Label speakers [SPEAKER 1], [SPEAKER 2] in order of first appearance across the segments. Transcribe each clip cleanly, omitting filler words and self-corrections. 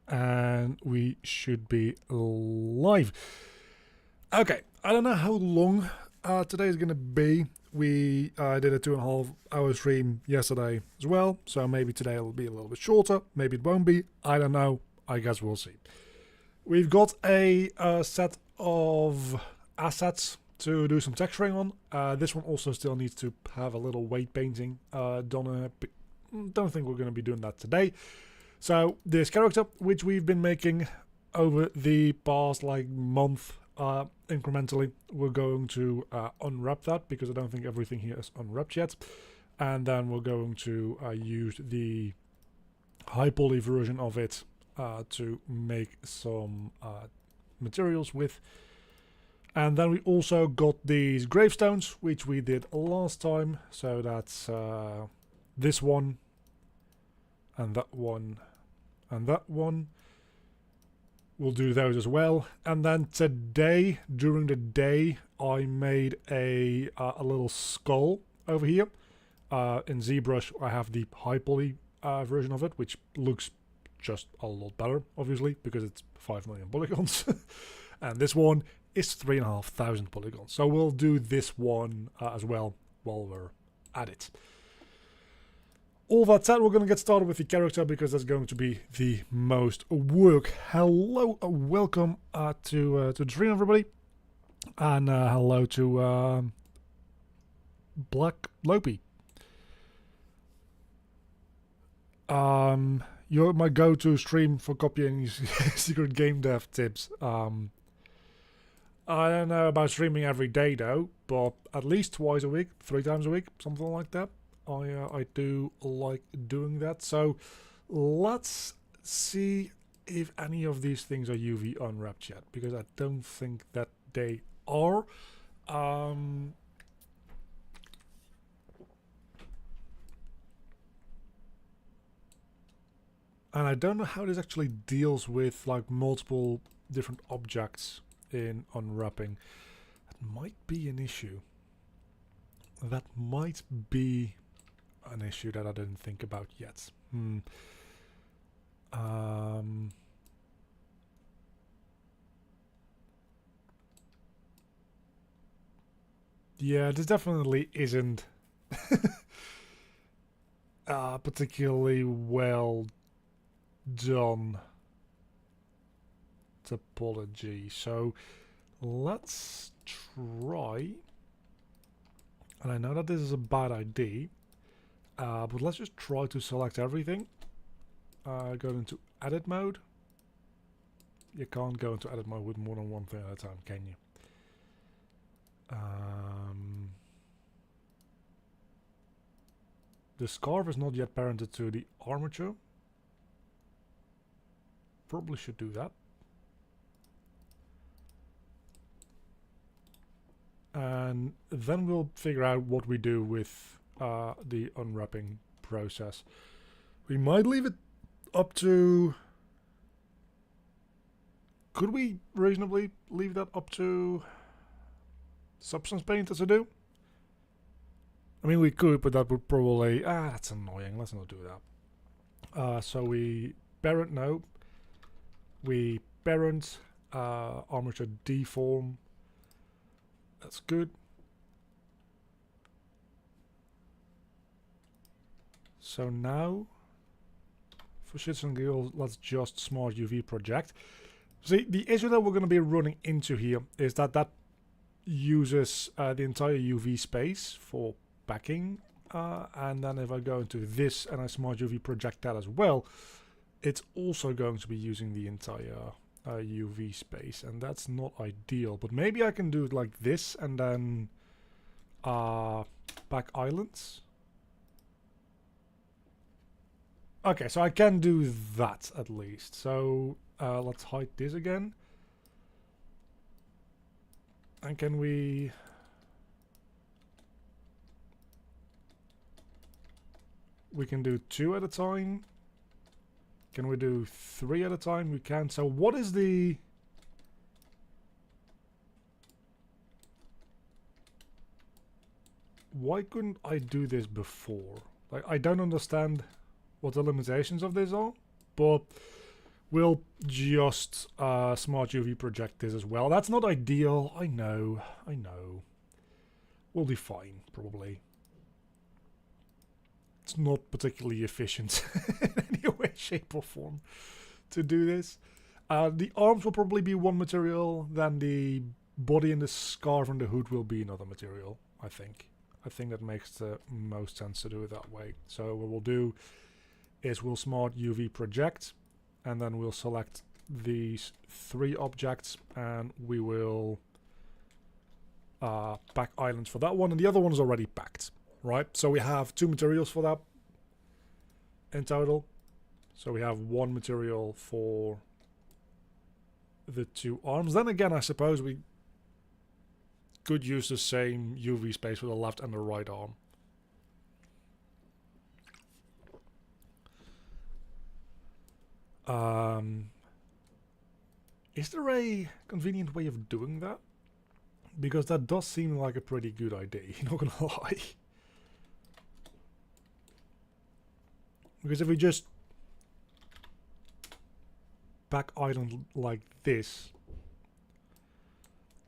[SPEAKER 1] And we should be live. Okay, I don't know how long today is going to be. We did a 2.5 hour stream yesterday as well, so maybe today it'll be a little bit shorter, maybe it won't be, I don't know, I guess we'll see. We've got a set of assets to do some texturing on. This one also still needs to have a little weight painting done. Don't think we're going to be doing that today. So this character, which we've been making over the past month incrementally, we're going to unwrap that because I don't think everything here is unwrapped yet. And then we're going to use the high poly version of it to make some materials with. And then we also got these gravestones, which we did last time. So that's this one, and that one, and that one. We'll do those as well. And then today, during the day, I made a little skull over here. In ZBrush, I have the high poly version of it, which looks just a lot better, obviously, because it's 5 million polygons. And this one is 3,500 polygons. So we'll do this one as well while we're at it. All that said, we're going to get started with the character because that's going to be the most work. Hello, welcome to the stream, everybody, and hello to Black Lopi. You're my go-to stream for copying secret game dev tips. I don't know about streaming every day though, but at least twice a week, 3 times a week, something like that. I do like doing that. So let's see if any of these things are UV unwrapped yet, because I don't think that they are. And I don't know how this actually deals with multiple different objects in unwrapping. That might be an issue. That might be an issue that I didn't think about yet. Yeah, this definitely isn't particularly well done topology. So let's try. And I know that this is a bad idea, but let's just try to select everything. Go into edit mode. You can't go into edit mode with more than one thing at a time, can you? The scarf is not yet parented to the armature. Probably should do that. And then we'll figure out what we do with the unwrapping process. We might leave it up to... Could we reasonably leave that up to Substance Painter to do? I mean, we could, but that would probably... that's annoying. Let's not do that. So we parent, no. We parent armature deform. That's good. So now, for shits and giggles, let's just smart UV project. See, the issue that we're going to be running into here is that that uses the entire UV space for packing. And then if I go into this and I smart UV project that as well, it's also going to be using the entire UV space, and that's not ideal. But maybe I can do it like this and then pack islands. Okay, so I can do that at least. So let's hide this again. And can we... We can do 2 at a time. Can we do 3 at a time? We can. So what is the... Why couldn't I do this before? Like, I don't understand what the limitations of this are, but We'll just smart UV project this as well. That's not ideal. I know. We'll be fine, probably. It's not particularly efficient in any way, shape, or form to do this. The arms will probably be one material, then the body and the scarf and the hood will be another material, I think. I think that makes the most sense to do it that way. So what we'll do is we'll smart UV project, and then we'll select these 3 objects, and we will pack islands for that one, and the other one is already packed, right? So we have 2 materials for that in total. So we have 1 material for the 2 arms. Then again, I suppose we could use the same UV space for the left and the right arm. Is there a convenient way of doing that? Because that does seem like a pretty good idea, not gonna lie. Because if we just pack island like this,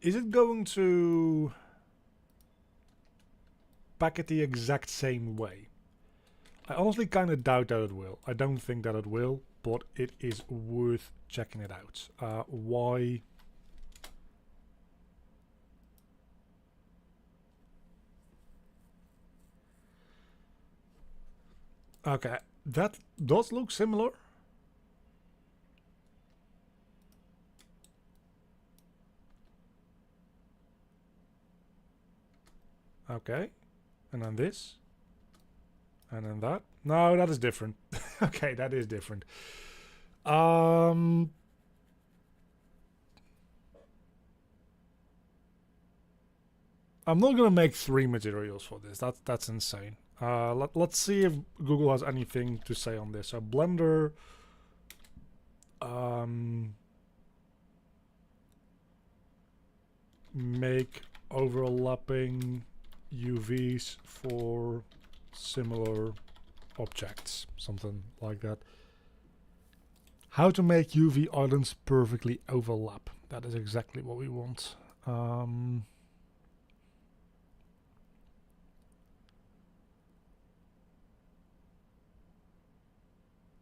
[SPEAKER 1] is it going to pack it the exact same way? I honestly kind of doubt that it will. I don't think that it will, but it is worth checking it out. Why? Okay, that does look similar. Okay, and then this, and then that. No, that is different. Okay, that is different. I'm not gonna make 3 materials for this. That's insane. Let's see if Google has anything to say on this. So Blender, make overlapping UVs for similar objects, something like that. How to make UV islands perfectly overlap. That is exactly what we want.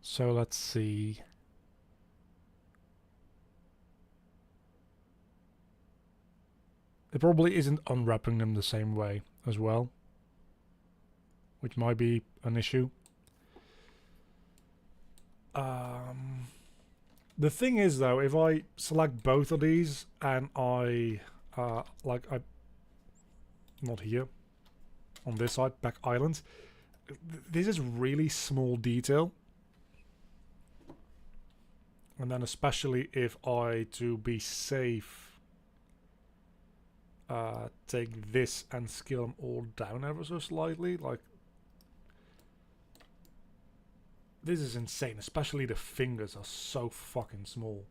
[SPEAKER 1] So let's see. It probably isn't unwrapping them the same way as well, which might be an issue. The thing is though, if I select both of these and I not here, on this side, back islands, this is really small detail. And then especially if I, to be safe, take this and scale them all down ever so slightly, like, this is insane, especially the fingers are so fucking small.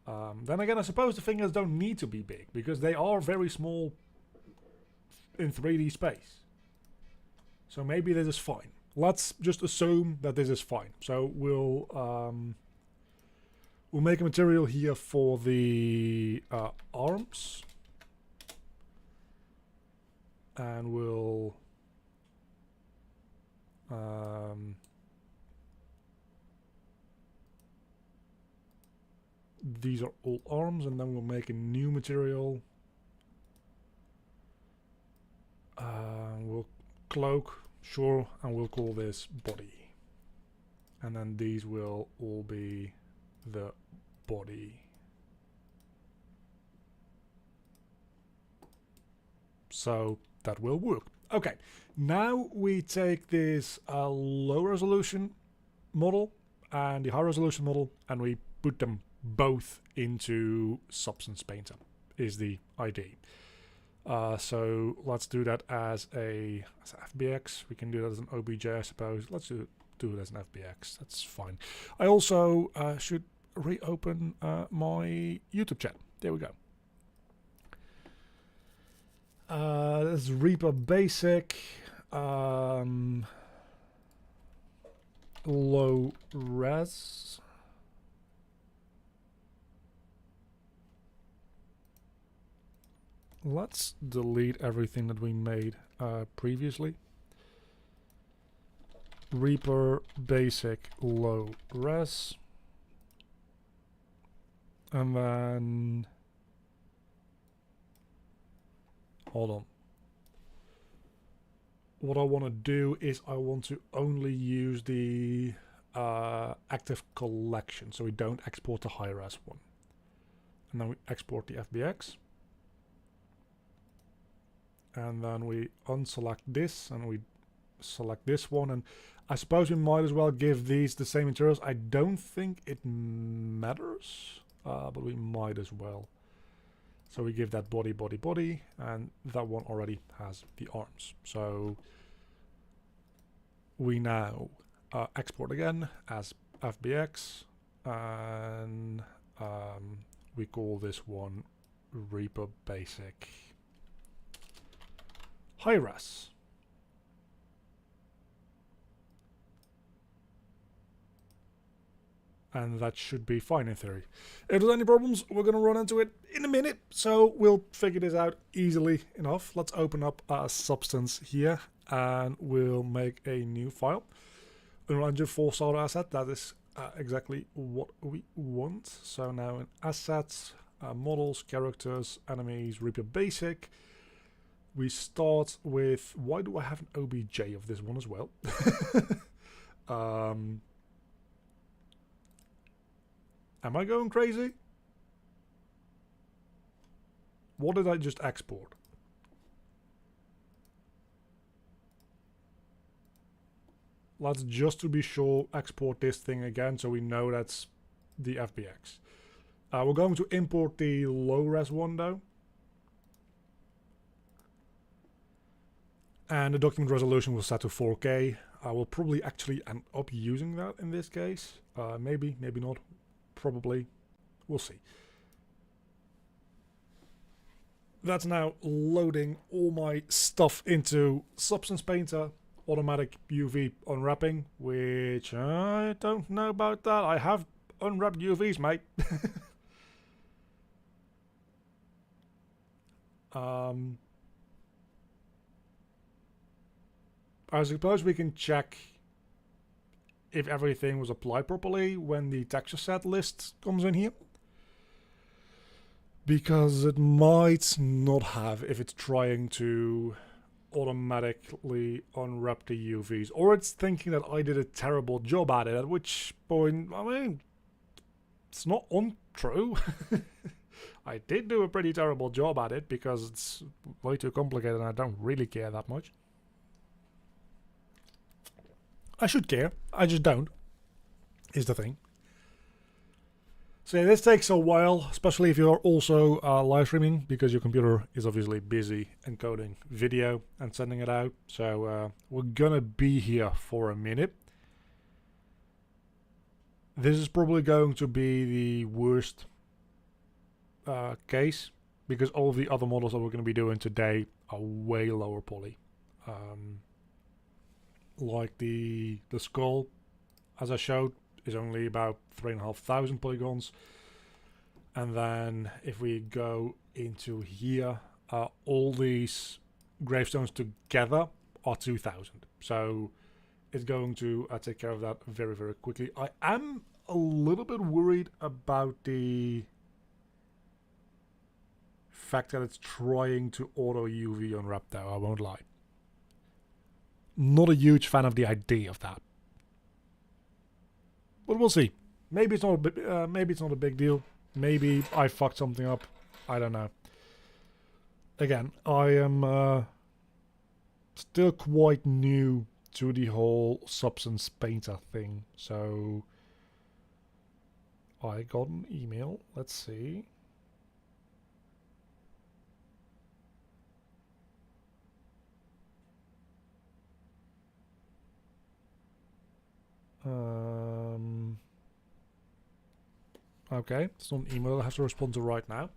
[SPEAKER 1] Then again, I suppose the fingers don't need to be big, because they are very small in 3D space. So maybe this is fine. Let's just assume that this is fine. So we'll make a material here for the arms. And we'll these are all arms, and then we'll make a new material. We'll cloak, sure, and we'll call this body. And then these will all be the body. So that will work. Okay, now we take this low resolution model and the high resolution model, and we put them both into Substance Painter, is the idea. So let's do that as a FBX. We can do that as an OBJ, I suppose. Let's do it as an FBX. That's fine. I also should reopen my YouTube chat. There we go. This is Reaper Basic. Low res. let's delete everything that we made previously. Reaper basic low res. And then... hold on. What I want to do is I want to only use the active collection, so we don't export the high res one. And then we export the FBX. And then we unselect this and we select this one. And I suppose we might as well give these the same materials. I don't think it matters, but we might as well. So we give that body, body, body, and that one already has the arms. So we now export again as FBX, and we call this one Reaper Basic High Res. And that should be fine in theory. If there's any problems, we're going to run into it in a minute, so we'll figure this out easily enough. Let's open up a Substance here, and we'll make a new file. Unreal Engine 4 solder asset, that is exactly what we want. So now in Assets, Models, Characters, Enemies, Reaper Basic. We start with, why do I have an OBJ of this one as well? Am I going crazy? What did I just export? Let's, just to be sure, export this thing again so we know that's the FBX. We're going to import the low-res one though. And the document resolution will set to 4K. I will probably actually end up using that in this case. Maybe, maybe not. Probably. We'll see. That's now loading all my stuff into Substance Painter. Automatic UV unwrapping, which I don't know about that. I have unwrapped UVs, mate. I suppose we can check if everything was applied properly when the texture set list comes in here. Because it might not have if it's trying to automatically unwrap the UVs. Or it's thinking that I did a terrible job at it, at which point, I mean, it's not untrue. I did do a pretty terrible job at it because it's way too complicated and I don't really care that much. I should care, I just don't, is the thing. So yeah, this takes a while, especially if you're also live streaming, because your computer is obviously busy encoding video and sending it out. So we're gonna be here for a minute. This is probably going to be the worst case, because all of the other models that we're going to be doing today are way lower poly. Like the skull, as I showed, is only about 3,500 polygons. And then if we go into here, all these gravestones together are 2,000. So it's going to take care of that very, very quickly. I am a little bit worried about the fact that it's trying to auto UV unwrap though, I won't lie. Not a huge fan of the idea of that. But we'll see. Maybe it's not a big deal. Maybe I fucked something up. I don't know. Again, I am still quite new to the whole Substance Painter thing. So I got an email. Let's see. Okay, it's not an email I have to respond to right now.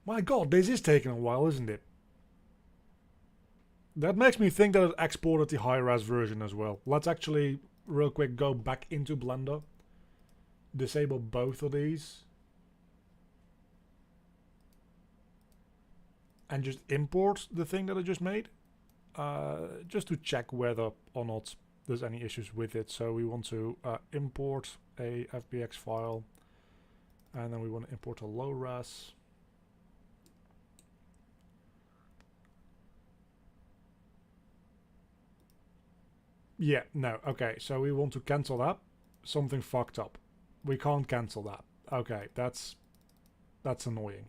[SPEAKER 1] My god, this is taking a while, isn't it? That makes me think that it exported the high-res version as well. Let's actually, real quick, go back into Blender. Disable both of these. and just import the thing that I just made, just to check whether or not there's any issues with it. So we want to import a FBX file, and then we want to import a low res. Yeah, no, okay, so we want to cancel that. Something fucked up. We can't cancel that. Okay, that's annoying.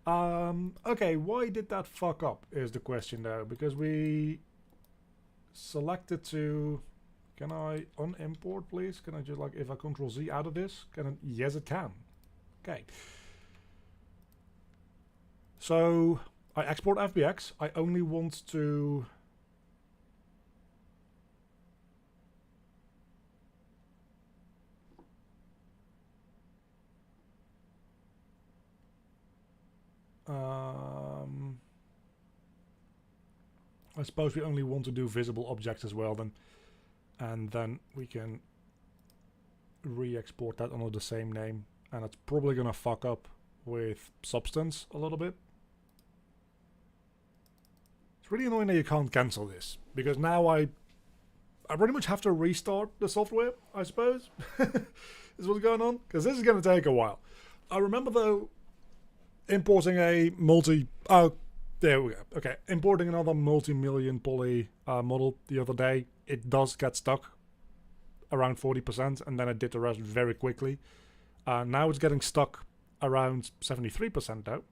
[SPEAKER 1] Okay, why did that fuck up is the question though, because we selected to... Can I unimport, please? Can I just, like, if I Control Z out of this, can I? Yes, it can. Okay. So I export FBX. I only want to... I suppose we only want to do visible objects as well then. And then we can re-export that under the same name. And it's probably gonna fuck up with Substance a little bit. It's really annoying that you can't cancel this, because now I pretty much have to restart the software, I suppose. Is what's going on, because this is going to take a while. I remember though importing a oh, there we go. Okay, importing another multi-million poly model the other day. It does get stuck around 40%, and then it did the rest very quickly. Now it's getting stuck around 73% though.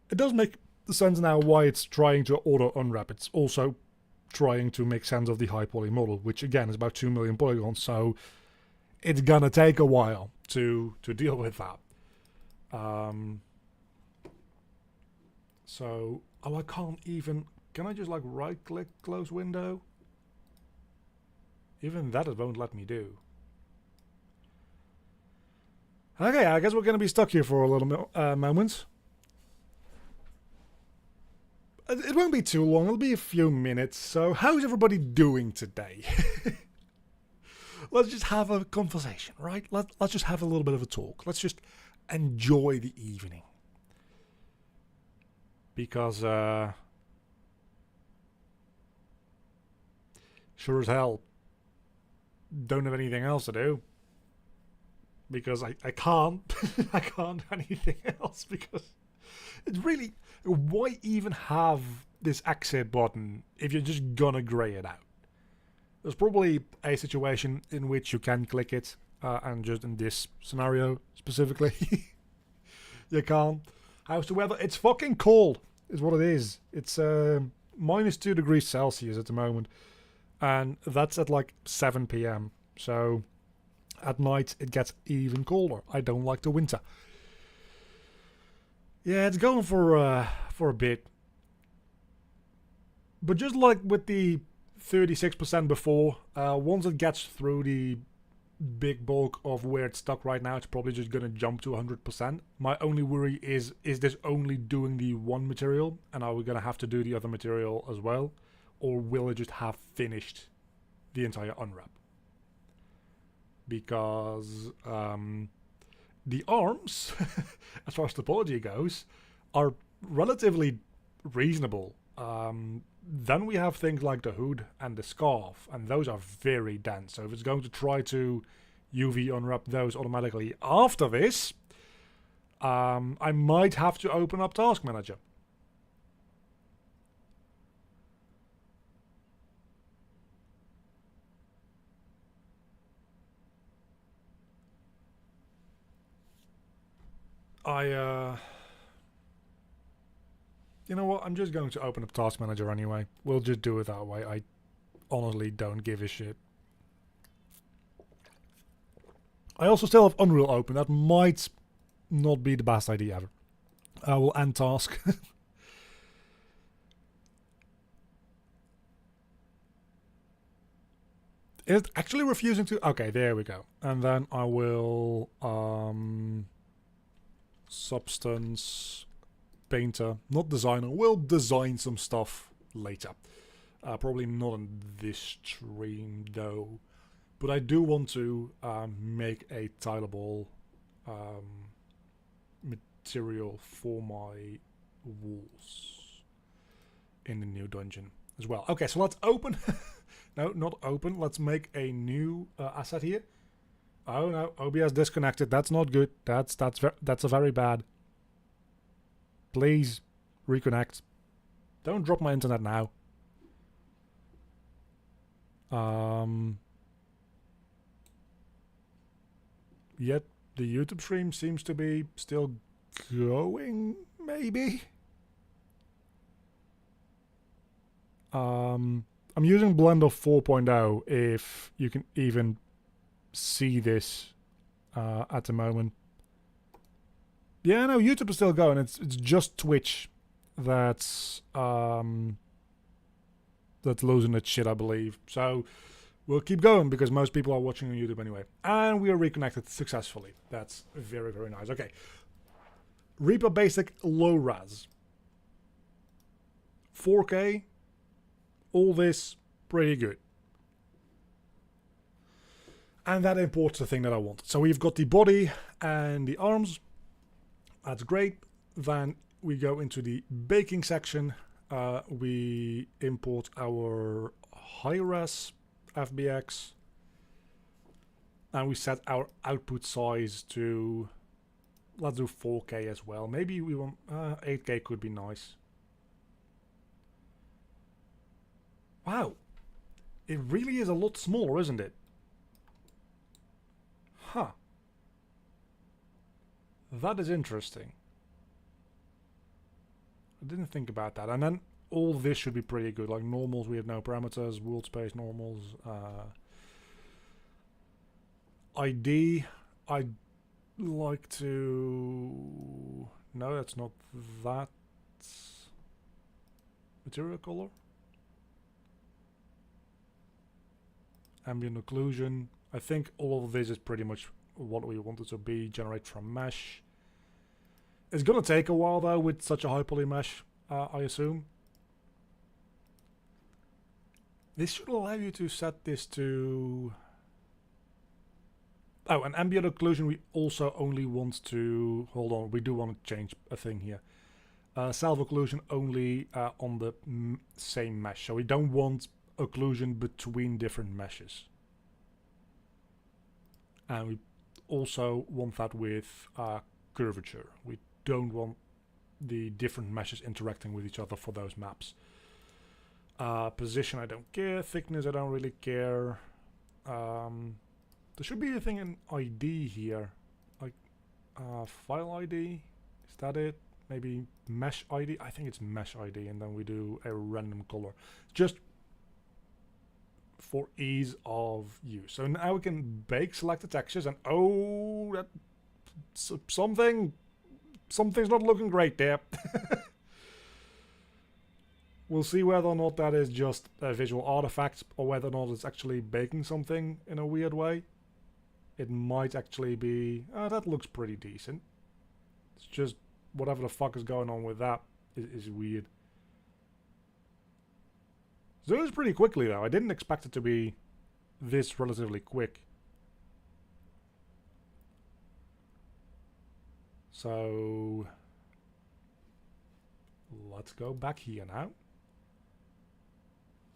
[SPEAKER 1] It does make sense now why it's trying to auto unwrap. It's also trying to make sense of the high poly model, which again is about 2 million polygons, so it's gonna take a while to deal with that. So, oh, I can't even... Can I just like right click close window? Even that it won't let me do. Okay, I guess we're gonna be stuck here for a little moment. It won't be too long, it'll be a few minutes. So, how's everybody doing today? Let's just have a conversation, right? Let's just have a little bit of a talk. Let's just enjoy the evening. Because, sure as hell, don't have anything else to do. Because I can't. I can't do anything else because it's really... Why even have this exit button if you're just gonna grey it out? There's probably a situation in which you can click it, and just in this scenario specifically, you can't. How's the weather? It's fucking cold, is what it is. It's minus 2 degrees Celsius at the moment, and that's at like 7 PM. So at night it gets even colder. I don't like the winter. Yeah, it's going for a bit. But just like with the 36% before, once it gets through the big bulk of where it's stuck right now, it's probably just going to jump to 100%. My only worry is this only doing the one material, and are we going to have to do the other material as well? Or will it just have finished the entire unwrap? Because the arms, as far as topology goes, are relatively reasonable. Then we have things like the hood and the scarf, and those are very dense. So if it's going to try to UV unwrap those automatically after this, I might have to open up Task Manager. You know what, I'm just going to open up Task Manager anyway. We'll just do it that way. I honestly don't give a shit. I also still have Unreal open. That might not be the best idea ever. I will end task. Is it actually refusing to... Okay, there we go. And then I will... Substance... Painter, not designer. We'll design some stuff later. Probably not in this stream though. But I do want to make a tileable material for my walls in the new dungeon as well. Okay, so let's open. No, not open. Let's make a new asset here. Oh no, OBS disconnected. That's not good. That's a very bad. Please reconnect. Don't drop my internet now. Yet the YouTube stream seems to be still going, maybe. I'm using Blender 4.0 if you can even see this at the moment. Yeah, no, YouTube is still going. It's just Twitch that's losing its shit, I believe. So we'll keep going because most people are watching on YouTube anyway. And we are reconnected successfully. That's very, very nice. Okay. Reaper Basic Low Res. 4K. All this pretty good. And that imports the thing that I want. So we've got the body and the arms. That's great. Then we go into the baking section. We import our high-res FBX. And we set our output size to... Let's do 4K as well. Maybe we want... 8K could be nice. Wow. It really is a lot smaller, isn't it? Huh. That is interesting. I didn't think about that. And then all this should be pretty good. Like normals, we have no parameters. World space normals. ID. I'd like to... No, that's not that. Material color. Ambient occlusion. I think all of this is pretty much what we want it to be. Generate from mesh. It's gonna take a while though with such a high poly mesh, I assume. This should allow you to set this to... Oh, and ambient occlusion we also only want to... Hold on, we do want to change a thing here. Self-occlusion only on the same mesh. So we don't want occlusion between different meshes. And we also want that with curvature. We don't want the different meshes interacting with each other for those maps. Position I don't care. Thickness I don't really care. There should be a thing in ID here. Like file ID. Is that it? Maybe mesh ID? I think it's mesh ID, and then we do a random color. Just for ease of use. So now we can bake selected textures, and oh, that something's not looking great there. We'll see whether or not that is just a visual artifact or whether or not it's actually baking something in a weird way. It might actually be... that looks pretty decent. It's just whatever the fuck is going on with that is weird. So it was pretty quickly though. I didn't expect it to be this relatively quick. So let's go back here now.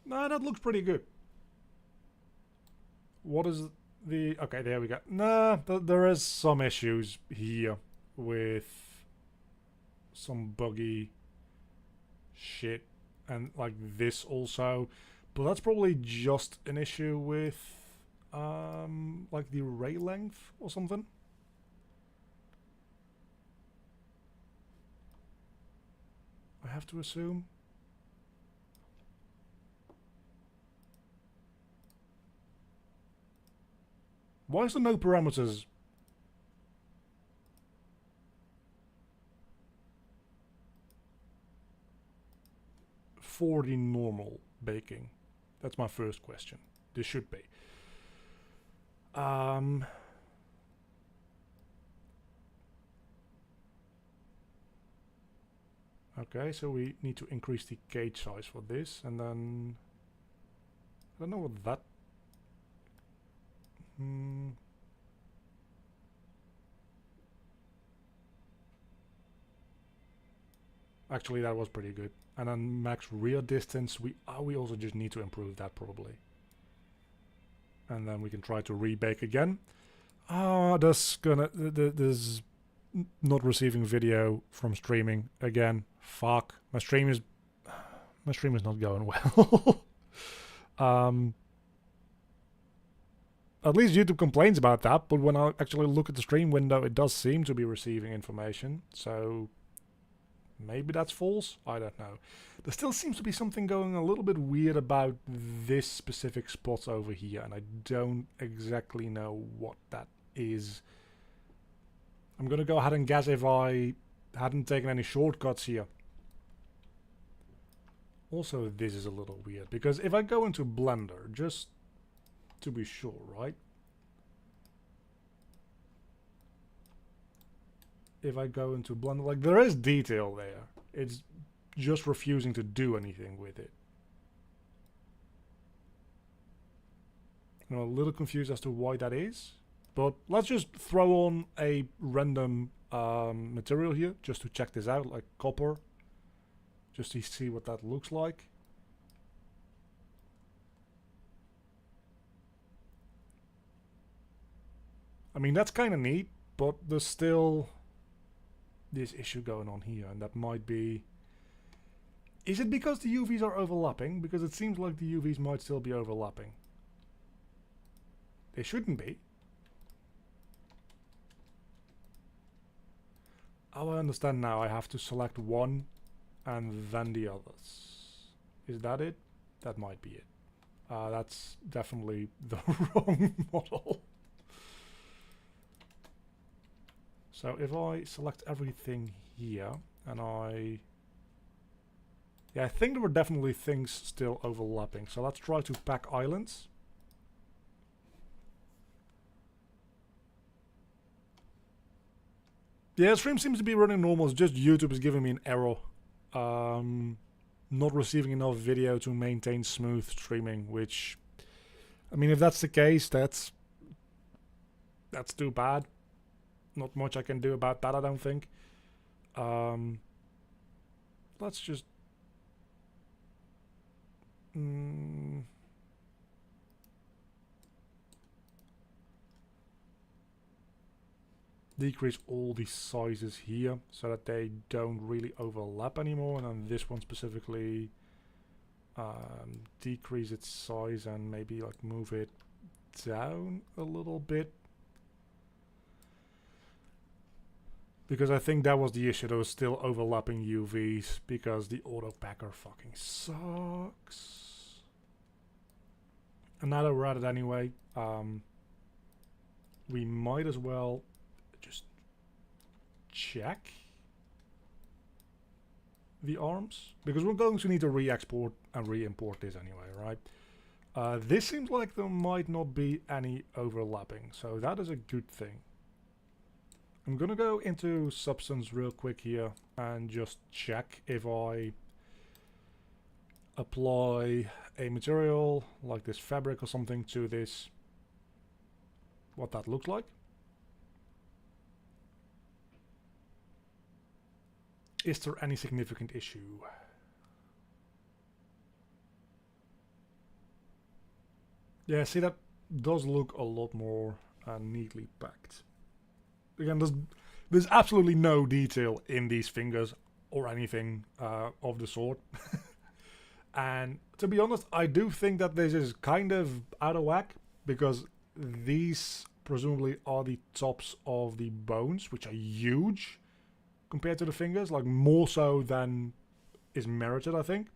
[SPEAKER 1] No, that looks pretty good. What is the... Okay, there we go. Nah, there is some issues here with some buggy shit. And like this also. But that's probably just an issue with like the array length or something. I have to assume. Why is there no parameters? For the normal baking? That's my first question. This should be. Okay, so we need to increase the cage size for this, and then I don't know what that... Actually, that was pretty good. And then max rear distance, we also just need to improve that probably. And then we can try to rebake again. There's not receiving video from streaming again. Fuck, my stream is not going well. At least YouTube complains about that, but when I actually look at the stream window, it does seem to be receiving information. So maybe that's false. I don't know. There still seems to be something going a little bit weird about this specific spot over here, and I don't exactly know what that is. I'm gonna go ahead and guess if I hadn't taken any shortcuts here. Also, this is a little weird, because if I go into Blender, just to be sure, right? If I go into Blender, like, there is detail there. It's just refusing to do anything with it. I'm a little confused as to why that is. But let's just throw on a random material here, just to check this out, like copper. Just to see what that looks like. I mean, that's kind of neat, but there's still this issue going on here, and that might be... Is it because the UVs are overlapping? Because it seems like the UVs might still be overlapping. They shouldn't be. Oh, I understand now. I have to select one and then the others. Is that it? That might be it. That's definitely the wrong model. So if I select everything here and yeah, I think there were definitely things still overlapping. So let's try to pack islands. Yeah, stream seems to be running normal. It's just YouTube is giving me an error. Not receiving enough video to maintain smooth streaming, which, I mean, if that's the case, that's too bad. Not much I can do about that, I don't think. Let's just... decrease all these sizes here so that they don't really overlap anymore, and on this one specifically decrease its size and maybe like move it down a little bit, because I think that was the issue. There was still overlapping UVs because the auto packer fucking sucks. And now that we're at it anyway, we might as well just check the arms, because we're going to need to re-export and re-import this anyway, right? This seems like there might not be any overlapping, so that is a good thing. I'm gonna go into Substance real quick here and just check if I apply a material like this fabric or something to this, what that looks like. Is there any significant issue? Yeah, see, that does look a lot more neatly packed. Again, there's absolutely no detail in these fingers or anything of the sort. And to be honest, I do think that this is kind of out of whack, because these presumably are the tops of the bones, which are huge compared to the fingers, like more so than is merited, I think.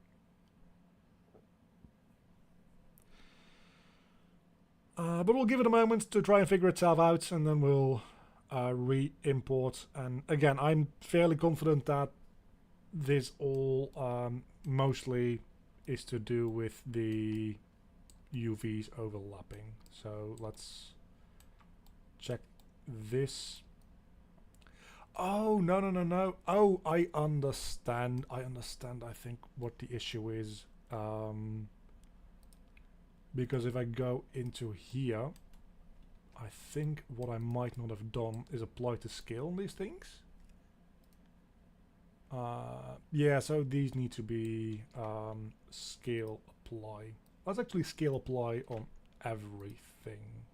[SPEAKER 1] But we'll give it a moment to try and figure itself out, and then we'll re-import. And again, I'm fairly confident that this all mostly is to do with the UVs overlapping. So let's check this. Oh, no. Oh, I understand. I think what the issue is. Because if I go into here, I think what I might not have done is apply to scale on these things. Yeah, so these need to be scale apply. Let's actually scale apply on everything.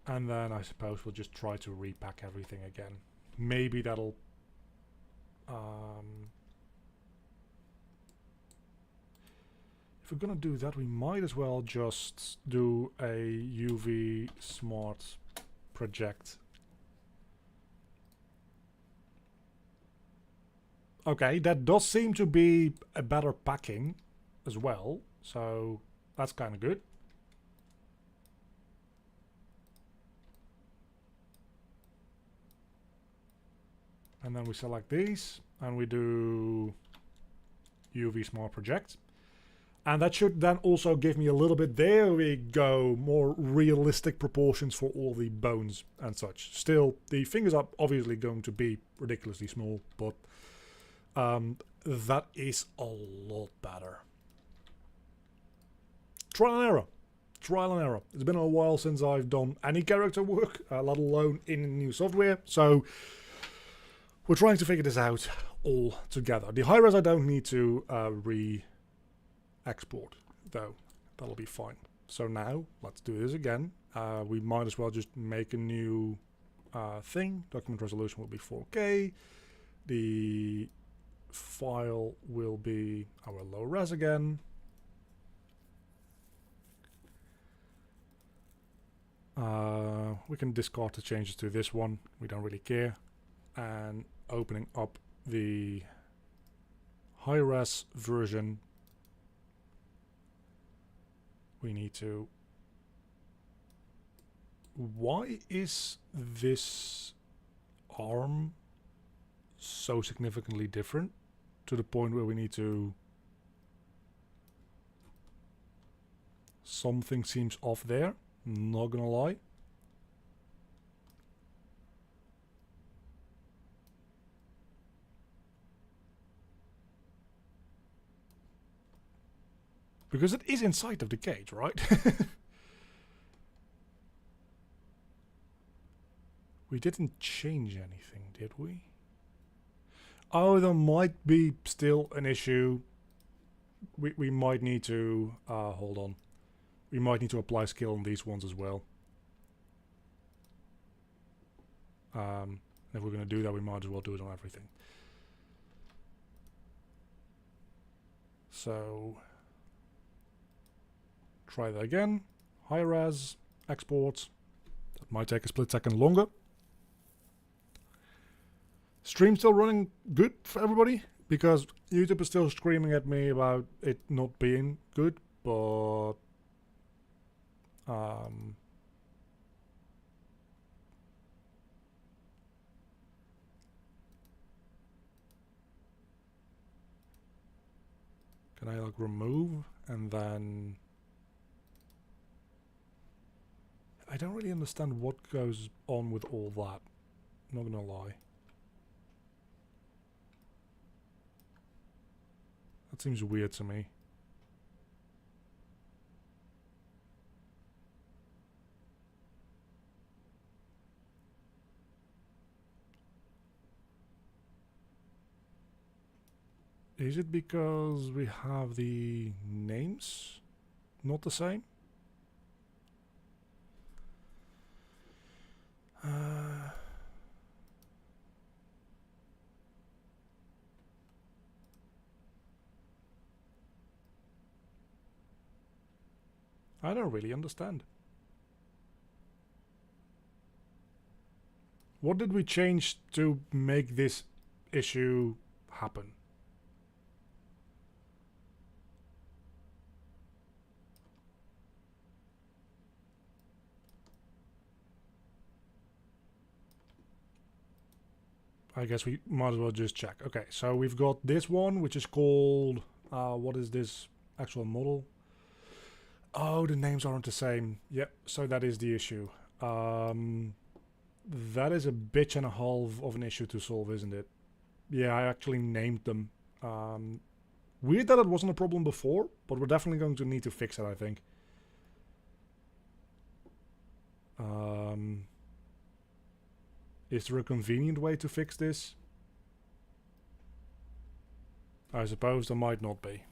[SPEAKER 1] And then I suppose we'll just try to repack everything again. Maybe that'll if we're gonna do that, we might as well just do a UV smart project. Okay, that does seem to be a better packing as well, so that's kind of good. And then we select these and we do UV smart project. And that should then also give me a little bit, there we go, more realistic proportions for all the bones and such. Still, the fingers are obviously going to be ridiculously small, but that is a lot better. Trial and error. Trial and error. It's been a while since I've done any character work, let alone in new software, so we're trying to figure this out all together. The high res I don't need to export though, that'll be fine. So now let's do this again. We might as well just make a new thing. Document resolution will be 4K. The file will be our low res again. We can discard the changes to this one, we don't really care. And opening up the high res version, we need to... Why is this arm so significantly different to the point where we need to... Something seems off there, not gonna lie. Because it is inside of the cage, right? We didn't change anything, did we? Oh, there might be still an issue. We might need to... hold on. We might need to apply skill on these ones as well. If we're going to do that, we might as well do it on everything. So... Try that again. High res, export. That might take a split second longer. Stream still running good for everybody? Because YouTube is still screaming at me about it not being good, but... Can I like remove and then... I don't really understand what goes on with all that. Not gonna lie. That seems weird to me. Is it because we have the names not the same? I don't really understand. What did we change to make this issue happen? I guess we might as well just check. Okay, so we've got this one, which is called... what is this actual model? Oh, the names aren't the same. Yep, so that is the issue. That is a bitch and a half of an issue to solve, isn't it? Yeah, I actually named them. Weird that it wasn't a problem before, but we're definitely going to need to fix it, I think. Is there a convenient way to fix this? I suppose there might not be.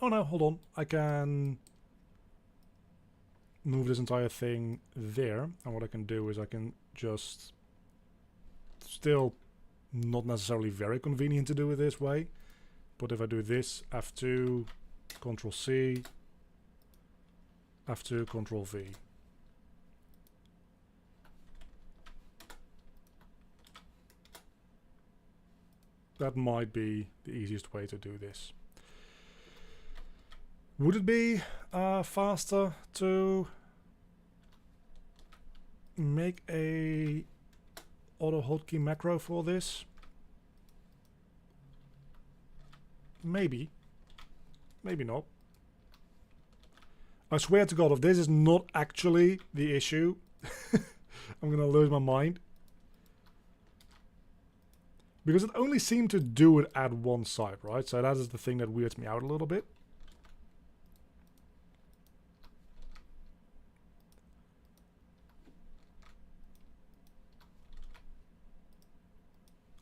[SPEAKER 1] Oh no, hold on. I can move this entire thing there. And what I can do is I can just... Still not necessarily very convenient to do it this way. But if I do this, F2, Control C, F2, Control V. That might be the easiest way to do this. Would it be faster to make a auto hotkey macro for this? Maybe. Maybe not. I swear to God, if this is not actually the issue, I'm gonna lose my mind. Because it only seemed to do it at one side, right? So that is the thing that weirds me out a little bit.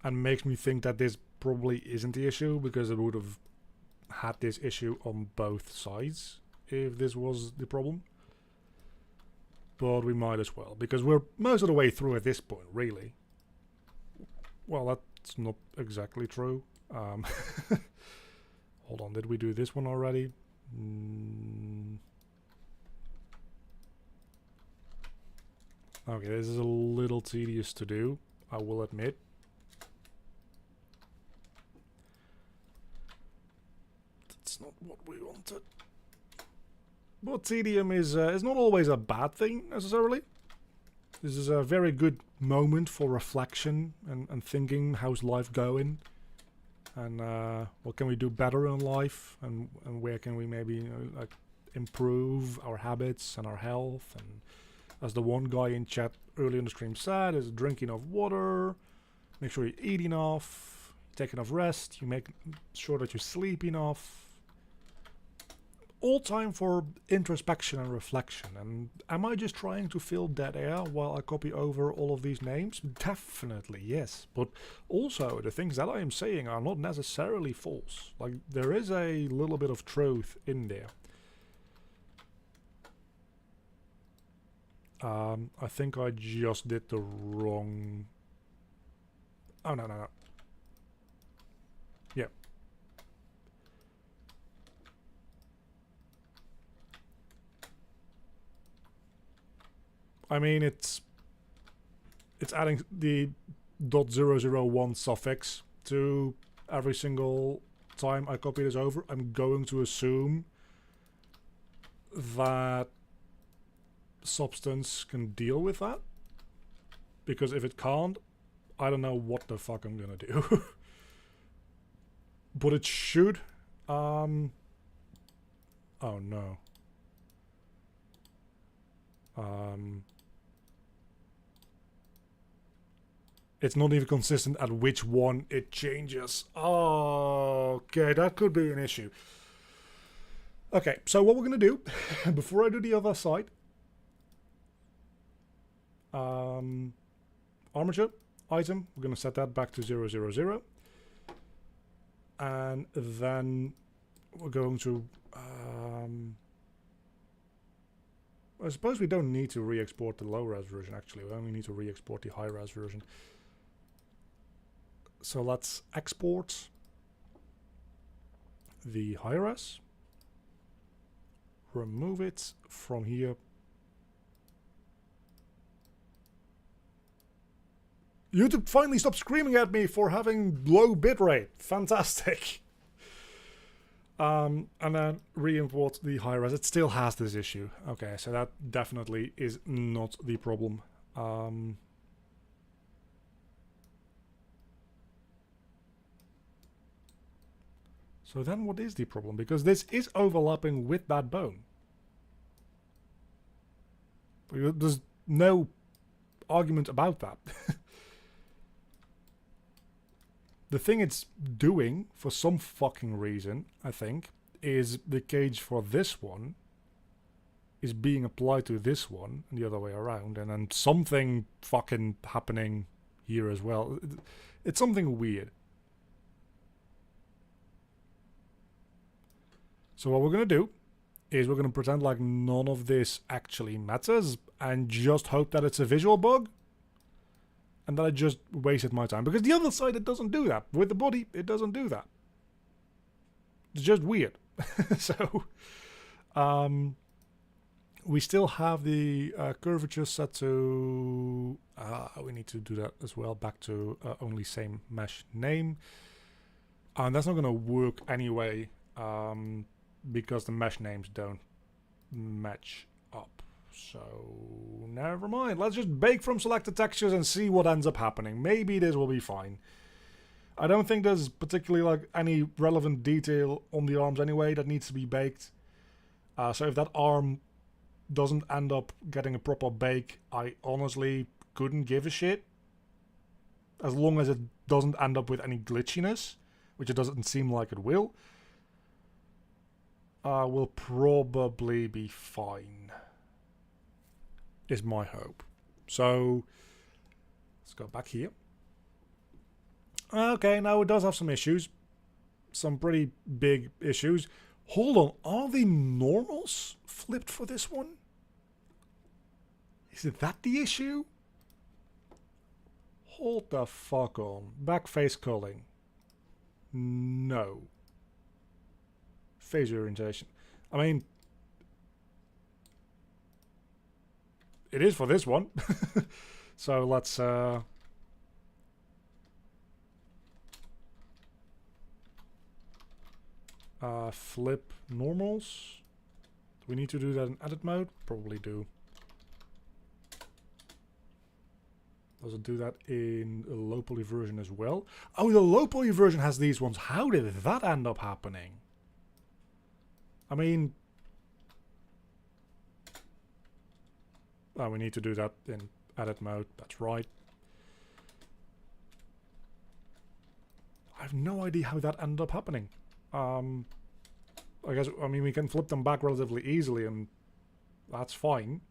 [SPEAKER 1] And makes me think that this probably isn't the issue, because it would have had this issue on both sides if this was the problem. But we might as well, because we're most of the way through at this point, really. Well, that's not exactly true. Hold on, did we do this one already? Okay, this is a little tedious to do, I will admit. That's not what we wanted. But tedium is not always a bad thing, necessarily. This is a very good moment for reflection and thinking, how's life going? And what can we do better in life? And where can we maybe, you know, like, improve our habits and our health? And as the one guy in chat earlier in the stream said, is drink enough water, make sure you eat enough, take enough rest, you make sure that you sleep enough. All time for introspection and reflection. And am I just trying to fill dead air while I copy over all of these names? Definitely, yes. But also, the things that I am saying are not necessarily false. Like, there is a little bit of truth in there. I think I just did the wrong... Oh, no. Yeah. I mean, it's adding the .001 suffix to every single time I copy this over. I'm going to assume that Substance can deal with that, because if it can't, I don't know what the fuck I'm gonna do. But it should. Oh no. It's not even consistent at which one it changes. Oh, okay, that could be an issue. Okay, so what we're gonna do before I do the other side. Armature item, we're going to set that back to 000, and then we're going to I suppose we don't need to re-export the low-res version, actually. We only need to re-export the high-res version. So let's export the high-res, remove it from here. YouTube finally stopped screaming at me for having low bitrate. Fantastic. And then re-import the high-res. It still has this issue. Okay, so that definitely is not the problem. So then what is the problem? Because this is overlapping with that bone. There's no argument about that. The thing it's doing, for some fucking reason, I think, is the cage for this one is being applied to this one and the other way around, and then something fucking happening here as well. It's something weird. So what we're going to do is we're going to pretend like none of this actually matters and just hope that it's a visual bug and that I just wasted my time. Because the other side, it doesn't do that. With the body, it doesn't do that. It's just weird. So, we still have the curvature set to... we need to do that as well. Back to only same mesh name. And that's not going to work anyway. Because the mesh names don't match up. So, never mind. Let's just bake from selected textures and see what ends up happening. Maybe this will be fine. I don't think there's particularly like any relevant detail on the arms anyway that needs to be baked. So if that arm doesn't end up getting a proper bake, I honestly couldn't give a shit. As long as it doesn't end up with any glitchiness, which it doesn't seem like it will. Will probably be fine, is my hope. So, let's go back here. Okay, now it does have some issues. Some pretty big issues. Hold on, are the normals flipped for this one? Is that the issue? Hold the fuck on. Back face culling. No. Phase orientation. I mean, it is for this one. So let's flip normals. Do we need to do that in edit mode? Probably do. Does it do that in a low poly version as well? Oh, the low poly version has these ones. How did that end up happening? I mean... Oh, we need to do that in edit mode. That's right. I have no idea how that ended up happening. I guess, I mean, we can flip them back relatively easily and that's fine.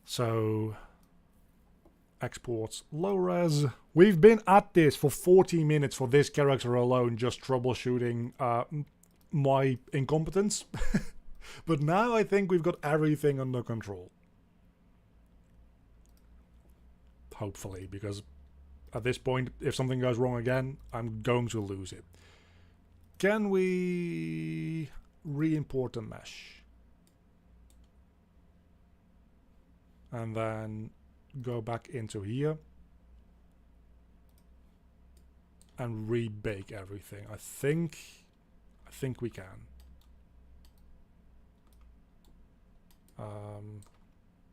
[SPEAKER 1] So, exports low res. We've been at this for 40 minutes for this character alone, just troubleshooting my incompetence. But now I think we've got everything under control. Hopefully, because at this point, if something goes wrong again, I'm going to lose it. Can we re-import the mesh? And then go back into here and rebake everything. I think we can.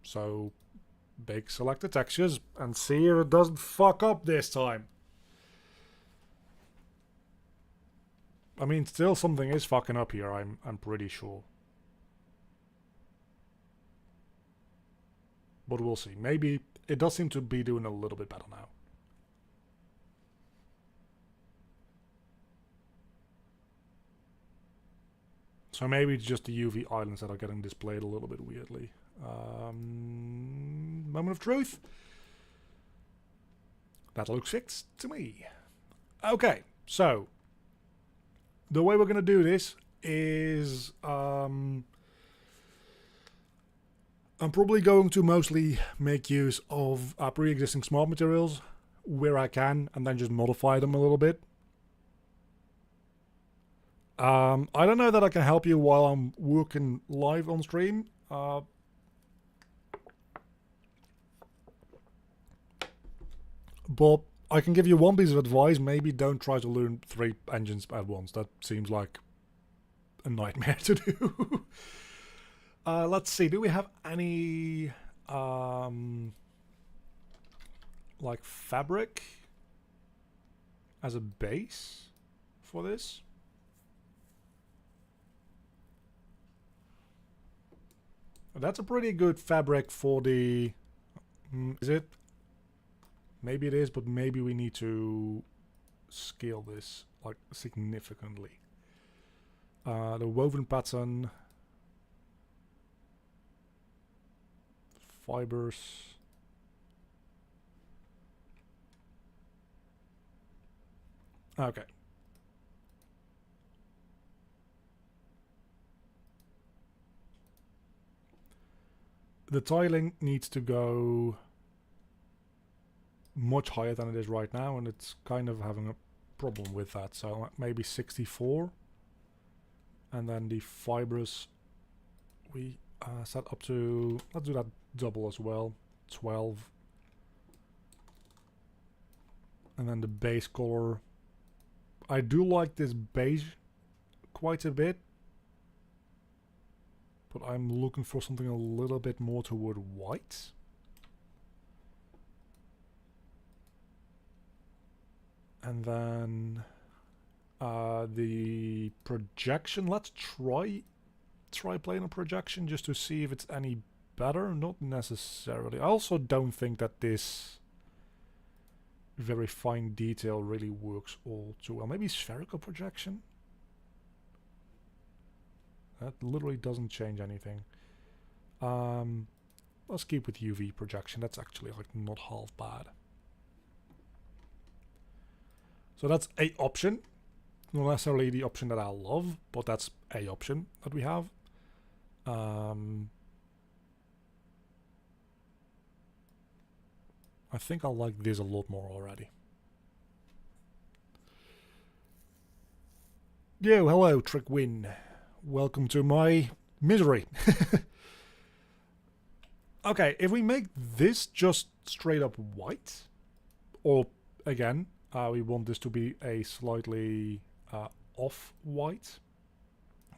[SPEAKER 1] So bake selected textures and see if it doesn't fuck up this time. I mean, still something is fucking up here, I'm pretty sure. But we'll see. Maybe it does seem to be doing a little bit better now. So maybe it's just the UV islands that are getting displayed a little bit weirdly. Moment of truth. That looks fixed to me. Okay, so the way we're going to do this is I'm probably going to mostly make use of pre-existing smart materials where I can and then just modify them a little bit. I don't know that I can help you while I'm working live on stream. But I can give you one piece of advice. Maybe don't try to learn 3 engines at once. That seems like a nightmare to do. Let's see. Do we have any like fabric as a base for this? That's a pretty good fabric for the... is it? Maybe it is, but maybe we need to scale this like significantly. The woven pattern, fibers. Okay. The tiling needs to go much higher than it is right now, and it's kind of having a problem with that. So maybe 64. And then the fibers we set up to, let's do that double as well, 12. And then the base color, I do like this beige quite a bit, but I'm looking for something a little bit more toward white. And then the projection, let's try playing a projection just to see if it's any better. Not necessarily. I also don't think that this very fine detail really works all too well. Maybe spherical projection? That literally doesn't change anything. Let's keep with UV projection. That's actually like not half bad. So that's a option. Not necessarily the option that I love, but that's a option that we have. I think I like this a lot more already. Yo, hello, Trickwin. Welcome to my misery. Okay, if we make this just straight up white, or again, we want this to be a slightly off-white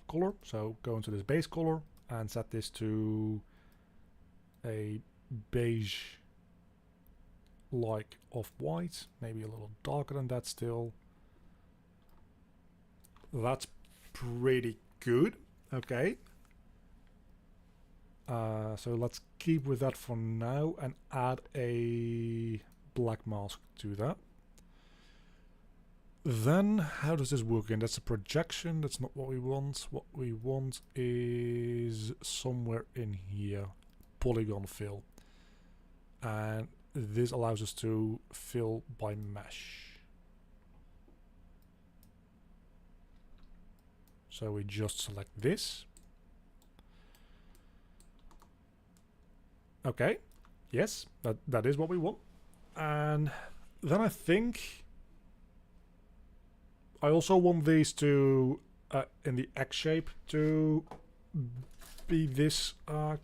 [SPEAKER 1] color, so go into this base color and set this to a beige like off-white, maybe a little darker than that still. That's pretty good. Okay. So let's keep with that for now and add a black mask to that. Then, how does this work again? That's a projection. That's not what we want. What we want is somewhere in here. Polygon fill. And this allows us to fill by mesh. So we just select this. Okay. Yes, that is what we want. And then I think I also want these to, in the X shape, to be this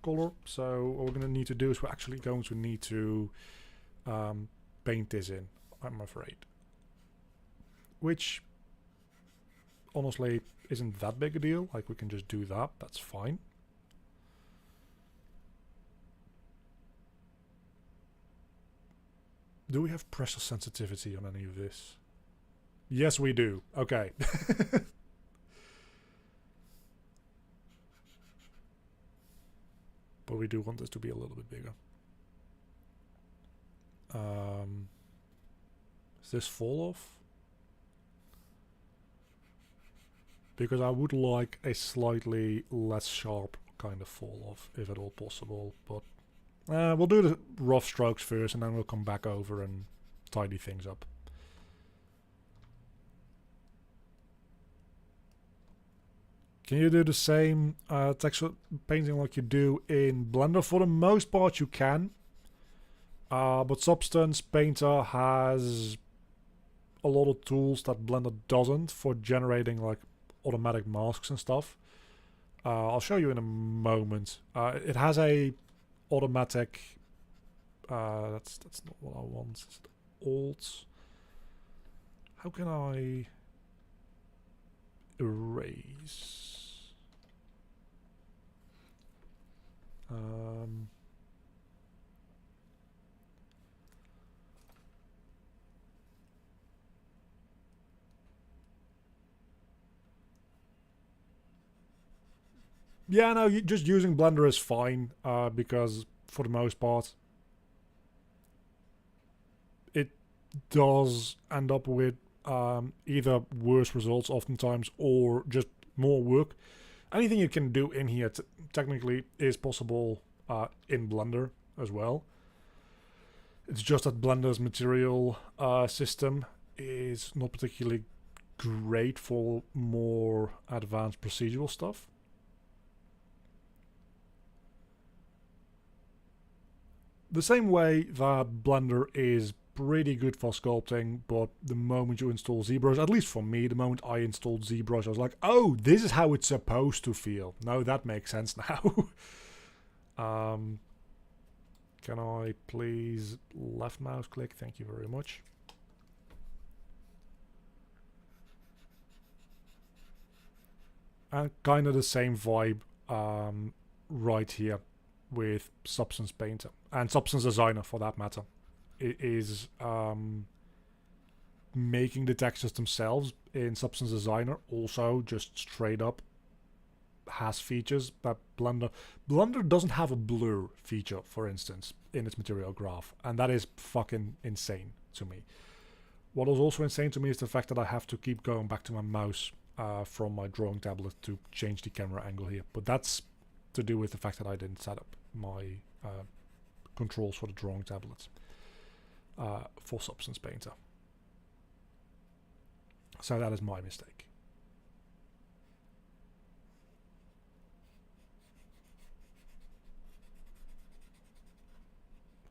[SPEAKER 1] color. So what we're going to need to do is we're actually going to need to paint this in, I'm afraid. Which, honestly, isn't that big a deal. Like, we can just do that. That's fine. Do we have pressure sensitivity on any of this? Yes, we do. Okay. But we do want this to be a little bit bigger. Is this fall off? Because I would like a slightly less sharp kind of fall off, if at all possible. But we'll do the rough strokes first, and then we'll come back over and tidy things up. Can you do the same texture painting like you do in Blender? For the most part you can. But Substance Painter has a lot of tools that Blender doesn't for generating like automatic masks and stuff. I'll show you in a moment. It has a automatic... that's not what I want. It's Alt. How can I... erase? Yeah, no, just using Blender is fine, because for the most part it does end up with either worse results oftentimes, or just more work. Anything you can do in here technically is possible in Blender as well. It's just that Blender's material system is not particularly great for more advanced procedural stuff. The same way that Blender is pretty good for sculpting, but the moment you install ZBrush, at least for me, the moment I installed ZBrush, I was like, oh, this is how it's supposed to feel. No, that makes sense now. Can I please left mouse click? Thank you very much. And kind of the same vibe right here with Substance Painter and Substance Designer for that matter. It is making the textures themselves in Substance Designer also just straight up has features that Blender doesn't have a blur feature, for instance, in its material graph, and that is fucking insane to me. What is also insane to me is the fact that I have to keep going back to my mouse from my drawing tablet to change the camera angle here, but that's to do with the fact that I didn't set up my controls for the drawing tablets for Substance Painter. So that is my mistake.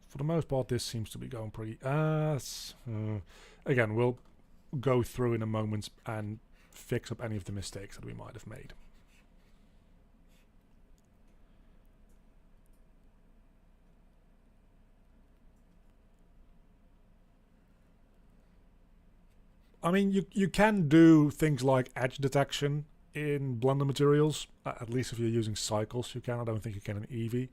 [SPEAKER 1] For the most part, this seems to be going pretty... again, we'll go through in a moment and fix up any of the mistakes that we might have made. I mean, you can do things like edge detection in Blender materials, at least if you're using cycles you can. I don't think you can in Eevee.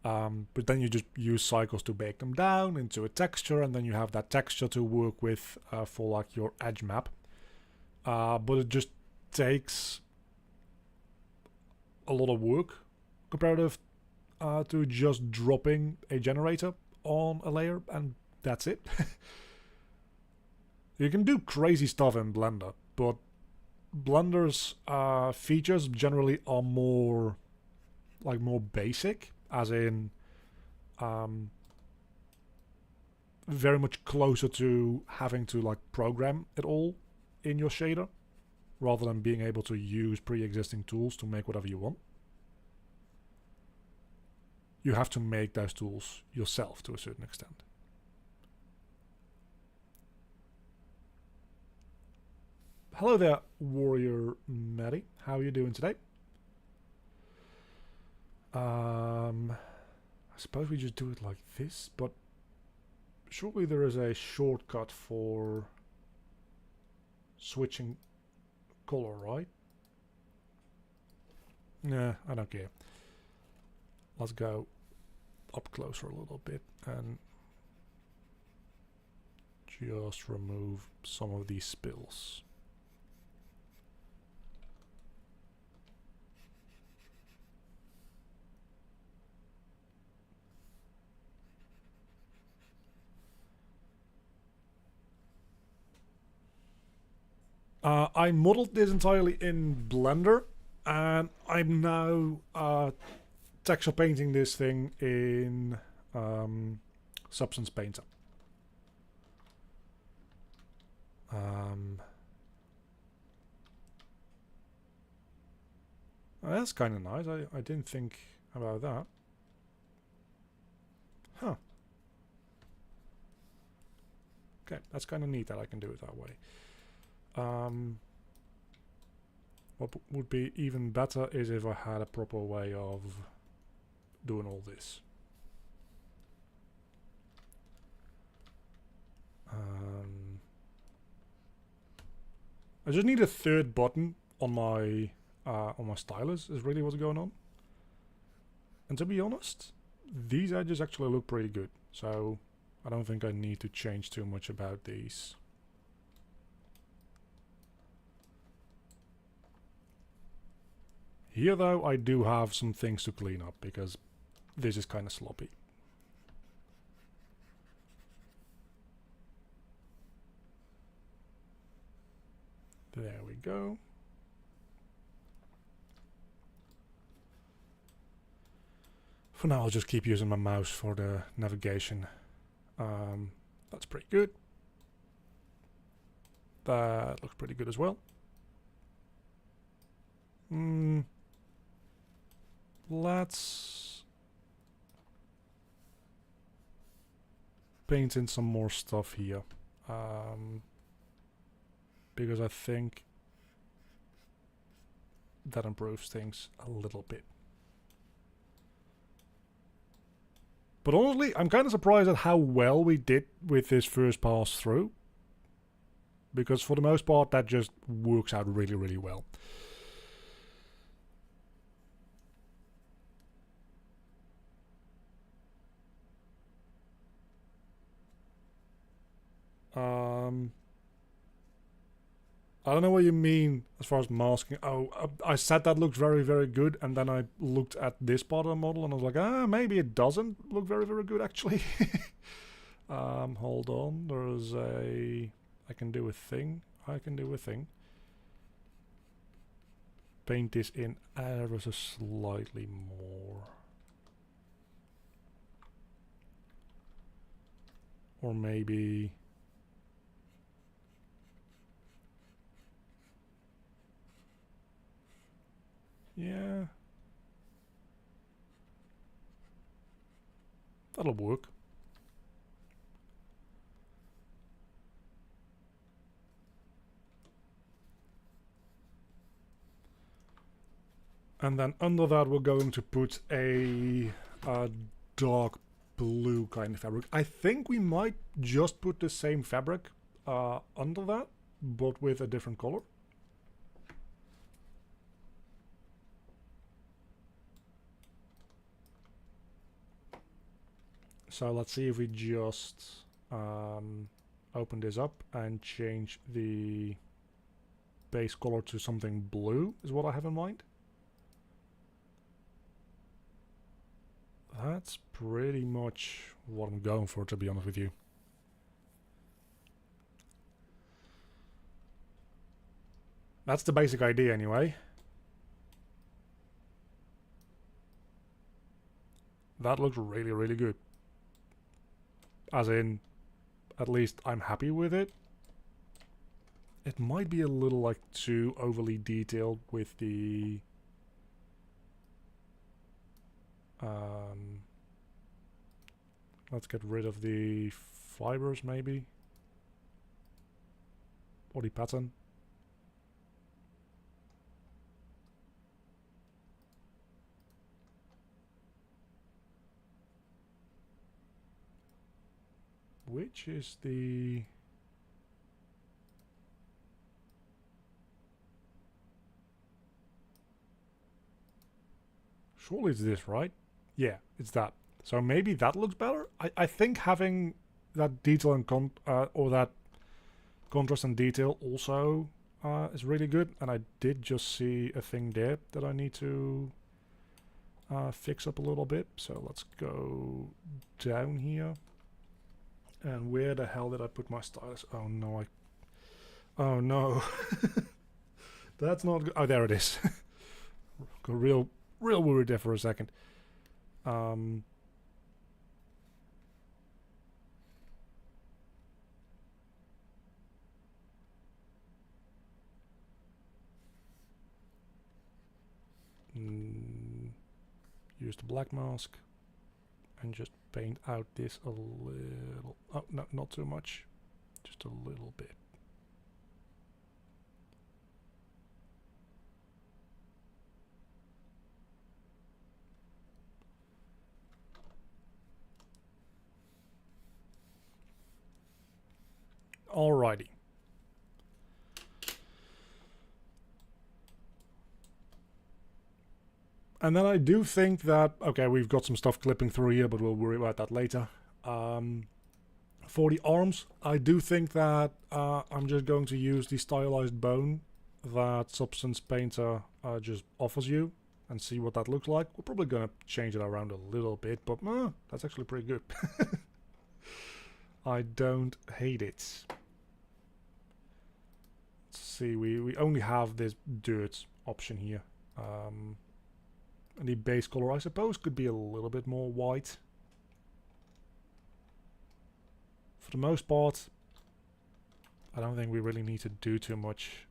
[SPEAKER 1] But then you just use cycles to bake them down into a texture, and then you have that texture to work with for like your edge map. But it just takes a lot of work comparative to just dropping a generator on a layer, and that's it. You can do crazy stuff in Blender, but Blender's features generally are more basic, as in very much closer to having to like program it all in your shader rather than being able to use pre-existing tools to make whatever you want. You have to make those tools yourself to a certain extent. Hello there, Warrior Maddie. How are you doing today? I suppose we just do it like this, but surely there is a shortcut for switching color, right? Nah, I don't care. Let's go up closer a little bit and just remove some of these spills. I modeled this entirely in Blender, and I'm now texture painting this thing in Substance Painter. That's kind of nice. I didn't think about that. Huh. Okay, that's kind of neat that I can do it that way. What would be even better is if I had a proper way of doing all this. I just need a third button on my stylus is really what's going on. And to be honest, these edges actually look pretty good, so I don't think I need to change too much about these. Here though, I do have some things to clean up because this is kind of sloppy. There we go. For now, I'll just keep using my mouse for the navigation. That's pretty good. That looks pretty good as well. Let's paint in some more stuff here. Because I think that improves things a little bit. But honestly, I'm kind of surprised at how well we did with this first pass through. Because for the most part, that just works out really, really well. I don't know what you mean as far as masking. Oh, I said that looked very, very good, and then I looked at this part of the model and I was like, maybe it doesn't look very, very good actually. Hold on, there's a... I can do a thing. Paint this in ever so slightly more. Or maybe... yeah. That'll work. And then under that we're going to put a dark blue kind of fabric. I think we might just put the same fabric under that, but with a different color. So let's see if we just open this up and change the base color to something blue, is what I have in mind. That's pretty much what I'm going for, to be honest with you. That's the basic idea anyway. That looks really, really good. As in, at least I'm happy with it. It might be a little like too overly detailed with the let's get rid of the fibers maybe, or the pattern. Which is the... surely it's this, right? Yeah, it's that. So maybe that looks better. I think having that detail and or that contrast and detail also is really good. And I did just see a thing there that I need to fix up a little bit. So let's go down here. And where the hell did I put my stylus? Oh no, oh no. That's not good. Oh, there it is. Got real worried there for a second. Use the black mask and just paint out this a little. Oh, no, not too much. Just a little bit. Alrighty. And then I do think that, okay, we've got some stuff clipping through here, but we'll worry about that later. For the arms, I do think that I'm just going to use the stylized bone that Substance Painter just offers you and see what that looks like. We're probably going to change it around a little bit, but that's actually pretty good. I don't hate it. Let's see, we only have this dirt option here. And the base color, I suppose, could be a little bit more white. For the most part, I don't think we really need to do too much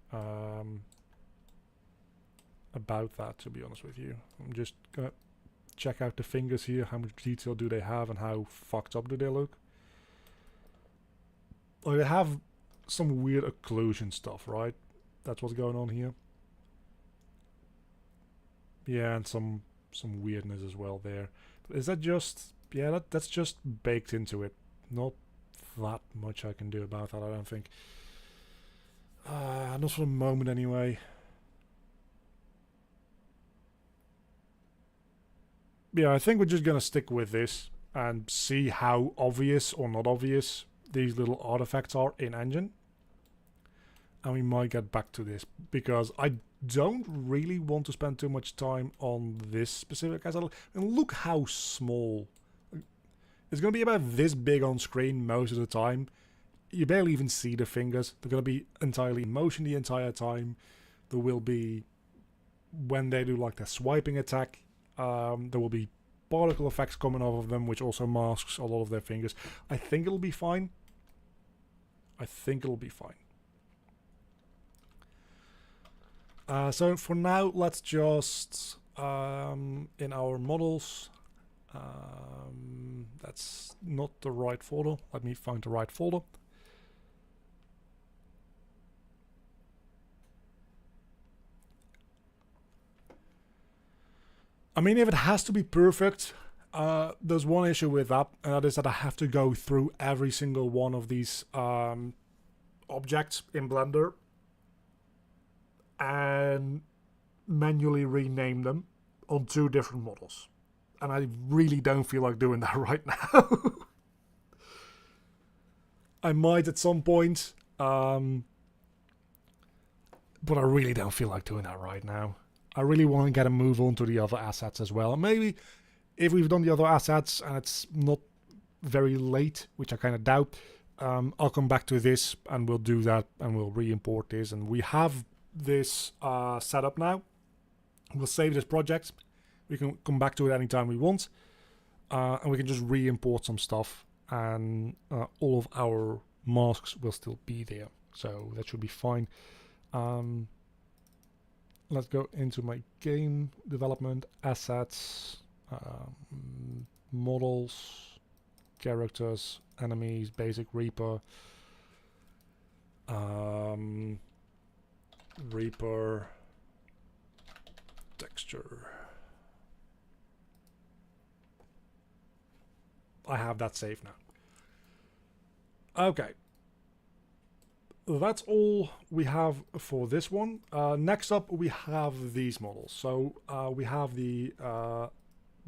[SPEAKER 1] about that, to be honest with you. I'm just gonna check out the fingers here. How much detail do they have and how fucked up do they look? Oh, they have some weird occlusion stuff, right? That's what's going on here. Yeah, and some weirdness as well there. But is that just... yeah, that's just baked into it. Not that much I can do about that, I don't think. Not for the moment anyway. Yeah, I think we're just gonna stick with this and see how obvious or not obvious these little artifacts are in engine. And we might get back to this, because I don't really want to spend too much time on this specific asset. And look how small. It's going to be about this big on screen most of the time. You barely even see the fingers. They're going to be entirely in motion the entire time. There will be, when they do like their swiping attack, there will be particle effects coming off of them, which also masks a lot of their fingers. I think it'll be fine. I think it'll be fine. So for now, let's just, in our models, that's not the right folder. Let me find the right folder. I mean, if it has to be perfect, there's one issue with that, and that is that I have to go through every single one of these objects in Blender and manually rename them on 2 different models. And I really don't feel like doing that right now. I might at some point, but I really don't feel like doing that right now. I really want to get a move on to the other assets as well. And maybe if we've done the other assets and it's not very late, which I kind of doubt, I'll come back to this and we'll do that and we'll re-import this. And we have this set up now. We'll save this project. We can come back to it anytime we want. And we can just re-import some stuff. And all of our masks will still be there. So that should be fine. Let's go into my game development, assets, models, characters, enemies, basic Reaper, Reaper, texture. I have that saved now. Okay. That's all we have for this one. Next up, we have these models. So we have the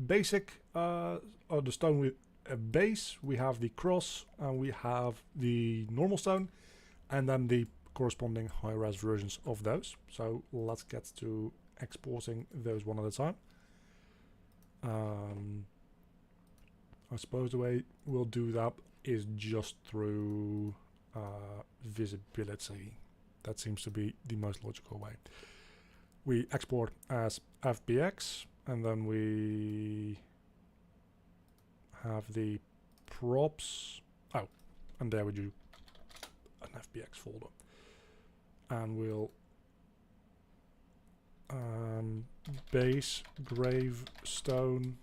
[SPEAKER 1] basic, or the stone with a base. We have the cross, and we have the normal stone, and then the corresponding high-res versions of those. So let's get to exporting those one at a time. I suppose the way we'll do that is just through visibility. That seems to be the most logical way. We export as FBX, and then we have the props. Oh, and there we do an FBX folder. And we'll base, grave, stone,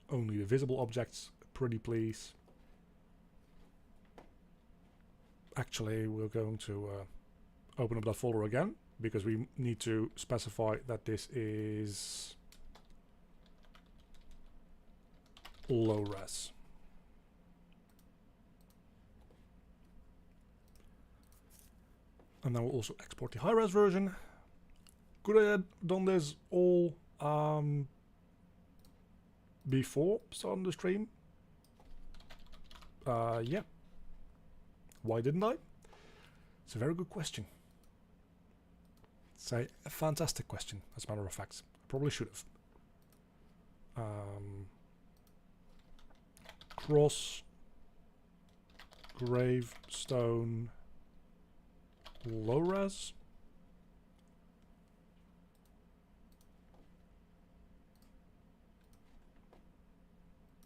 [SPEAKER 1] only the visible objects, pretty please. Actually, we're going to open up that folder again, because we need to specify that this is low res. And then we'll also export the high res version. Could I have done this all before starting the stream? Yeah. Why didn't I? It's a very good question. It's a fantastic question, as a matter of fact. I probably should have. Cross, grave, stone, low res.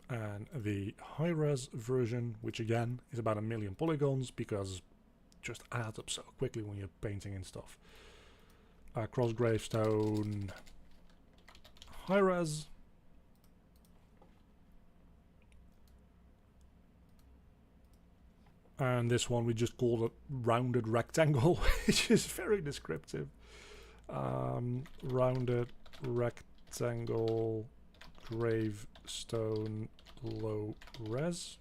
[SPEAKER 1] and the high-res version, which again is about 1,000,000 polygons because it just adds up so quickly when you're painting and stuff. Cross gravestone high-res. And this one we just called it rounded rectangle, which is very descriptive. Rounded rectangle gravestone low res.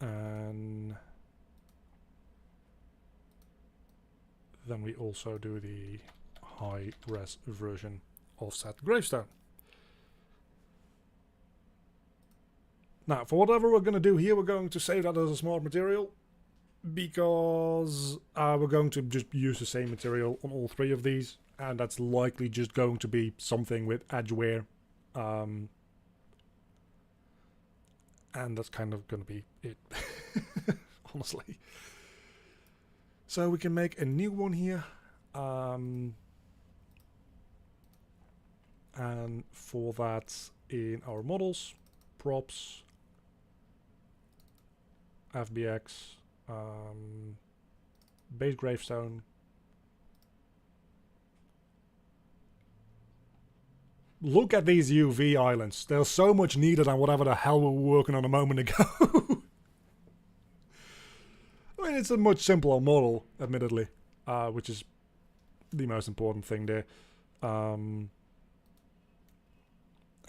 [SPEAKER 1] And then we also do the high res version of said gravestone. Now, for whatever we're going to do here, we're going to save that as a smart material, because we're going to just use the same material on all three of these, and that's likely just going to be something with edge wear, and that's kind of going to be it, honestly. So we can make a new one here, and for that, in our models, props, FBX, base gravestone, look at these UV islands. They're so much needed on whatever the hell we were working on a moment ago. I mean, it's a much simpler model, admittedly, which is the most important thing there. And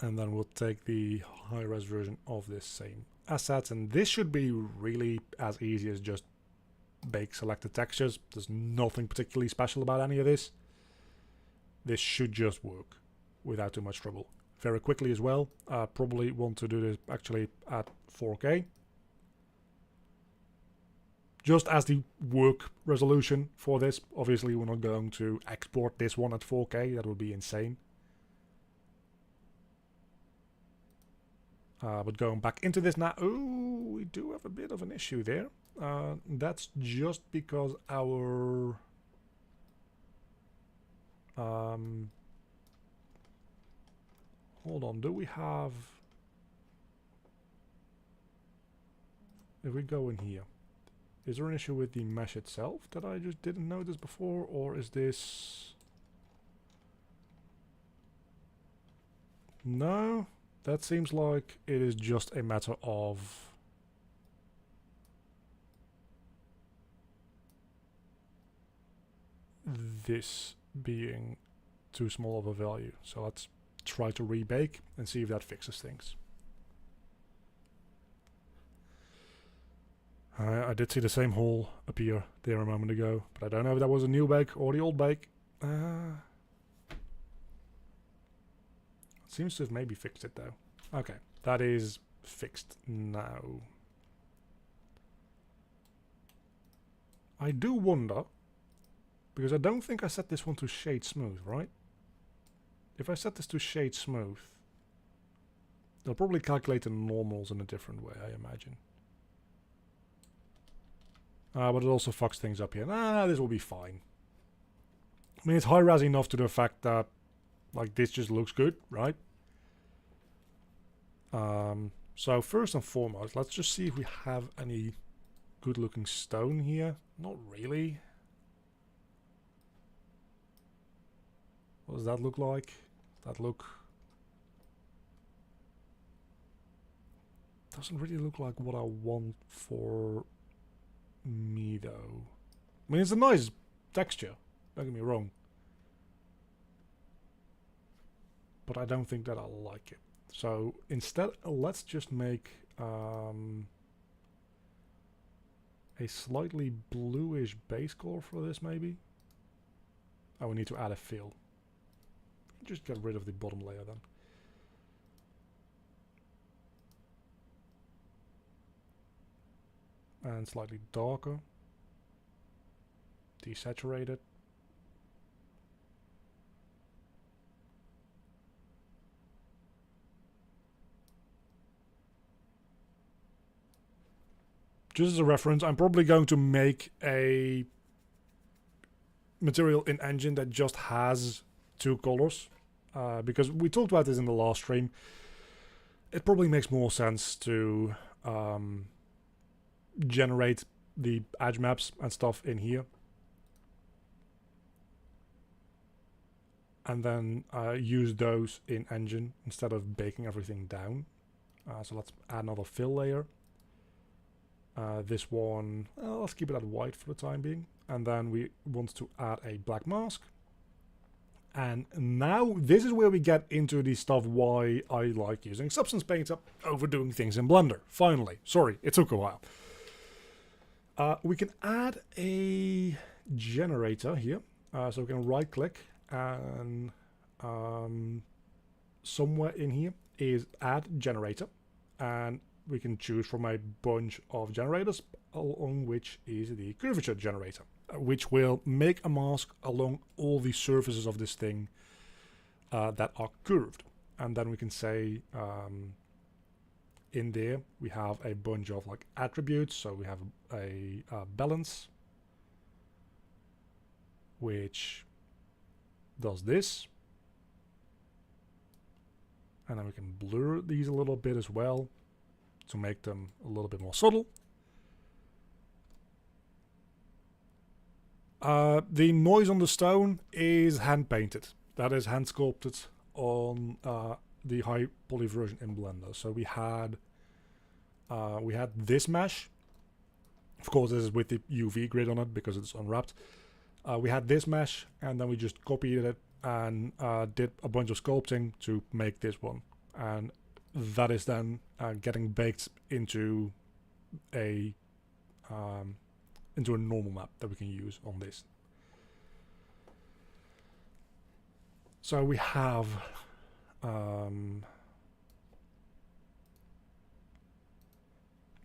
[SPEAKER 1] then we'll take the high-res version of this same assets, and this should be really as easy as just bake selected textures. There's nothing particularly special about any of this. This should just work without too much trouble. Very quickly as well, probably want to do this actually at 4K. Just as the work resolution for this. Obviously we're not going to export this one at 4K, that would be insane. But going back into this now, ooh, we do have a bit of an issue there. That's just because our hold on, do we have, if we go in here, is there an issue with the mesh itself that I just didn't notice before, or is this, no? That seems like it is just a matter of this being too small of a value. So let's try to rebake and see if that fixes things. I did see the same hole appear there a moment ago, but I don't know if that was a new bake or the old bake. Seems to have maybe fixed it though. Okay, that is fixed now. I do wonder, because I don't think I set this one to shade smooth, right? If I set this to shade smooth, they'll probably calculate the normals in a different way, I imagine. But it also fucks things up here. This will be fine. I mean, it's high res enough to the fact that, like, this just looks good, right? So first and foremost, let's just see if we have any good looking stone here. Not really. What does that look like? That look... doesn't really look like what I want for me though. I mean, it's a nice texture, don't get me wrong. But I don't think that I like it. So instead, let's just make a slightly bluish base color for this, maybe. Oh, we need to add a fill. Just get rid of the bottom layer then. And slightly darker. Desaturated. Just as a reference, I'm probably going to make a material in Engine that just has two colors, because we talked about this in the last stream. It probably makes more sense to generate the edge maps and stuff in here, and then use those in Engine instead of baking everything down. So let's add another fill layer. This one, let's keep it at white for the time being. And then we want to add a black mask. And now this is where we get into the stuff why I like using Substance Painter over doing things in Blender. Finally. Sorry, it took a while. We can add a generator here. So we can right click and somewhere in here is add generator. And we can choose from a bunch of generators, along which is the curvature generator, which will make a mask along all the surfaces of this thing that are curved. And then we can say in there we have a bunch of like attributes. So we have a balance, which does this. And then we can blur these a little bit as well to make them a little bit more subtle. The noise on the stone is hand painted. That is hand sculpted on the high poly version in Blender. So we had this mesh. Of course, this is with the UV grid on it because it's unwrapped. We had this mesh, and then we just copied it and did a bunch of sculpting to make this one. And that is then getting baked into a normal map that we can use on this. So we have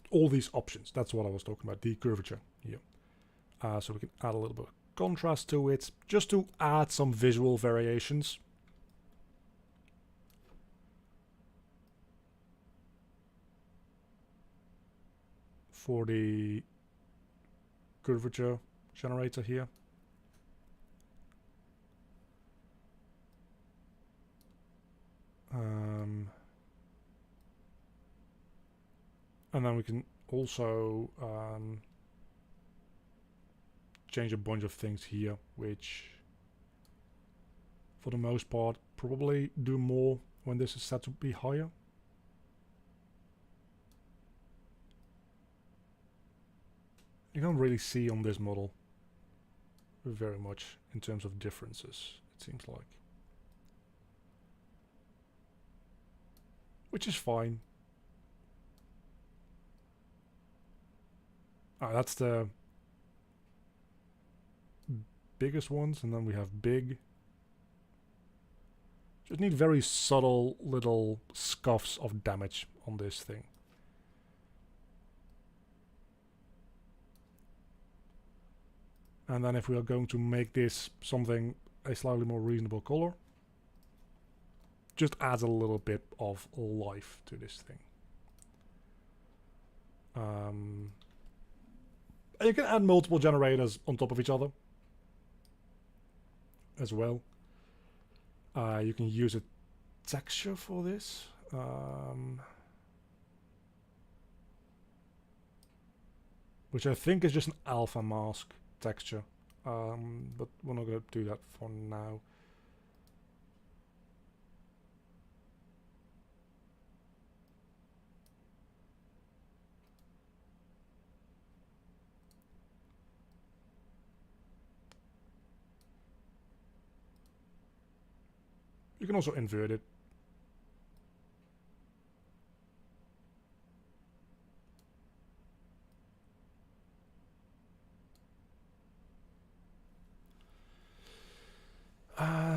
[SPEAKER 1] all these options. That's what I was talking about, the curvature here. So we can add a little bit of contrast to it, just to add some visual variations. For the curvature generator here. And then we can also change a bunch of things here, which for the most part probably do more when this is set to be higher. You can't really see on this model very much in terms of differences, it seems like. Which is fine. That's the biggest ones, and then we have big. Just need very subtle little scuffs of damage on this thing. And then if we are going to make this something a slightly more reasonable color, just adds a little bit of life to this thing. And you can add multiple generators on top of each other as well. You can use a texture for this. Which I think is just an alpha mask texture, but we're not going to do that for now. You can also invert it.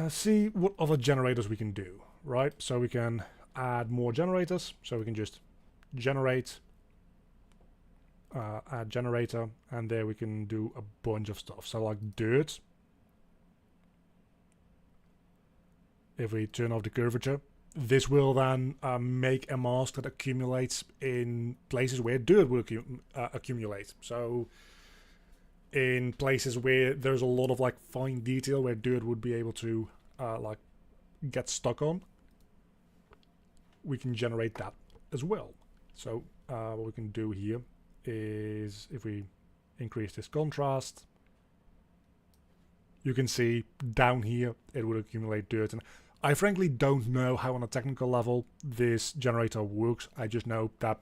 [SPEAKER 1] See what other generators we can do, right? So we can add more generators. So we can just generate, add generator, and there we can do a bunch of stuff. So like dirt. If we turn off the curvature, this will then make a mask that accumulates in places where dirt will accumulate. So in places where there's a lot of like fine detail where dirt would be able to like get stuck on, we can generate that as well. So what we can do here is, if we increase this contrast, you can see down here it would accumulate dirt. And I frankly don't know how on a technical level this generator works. I just know that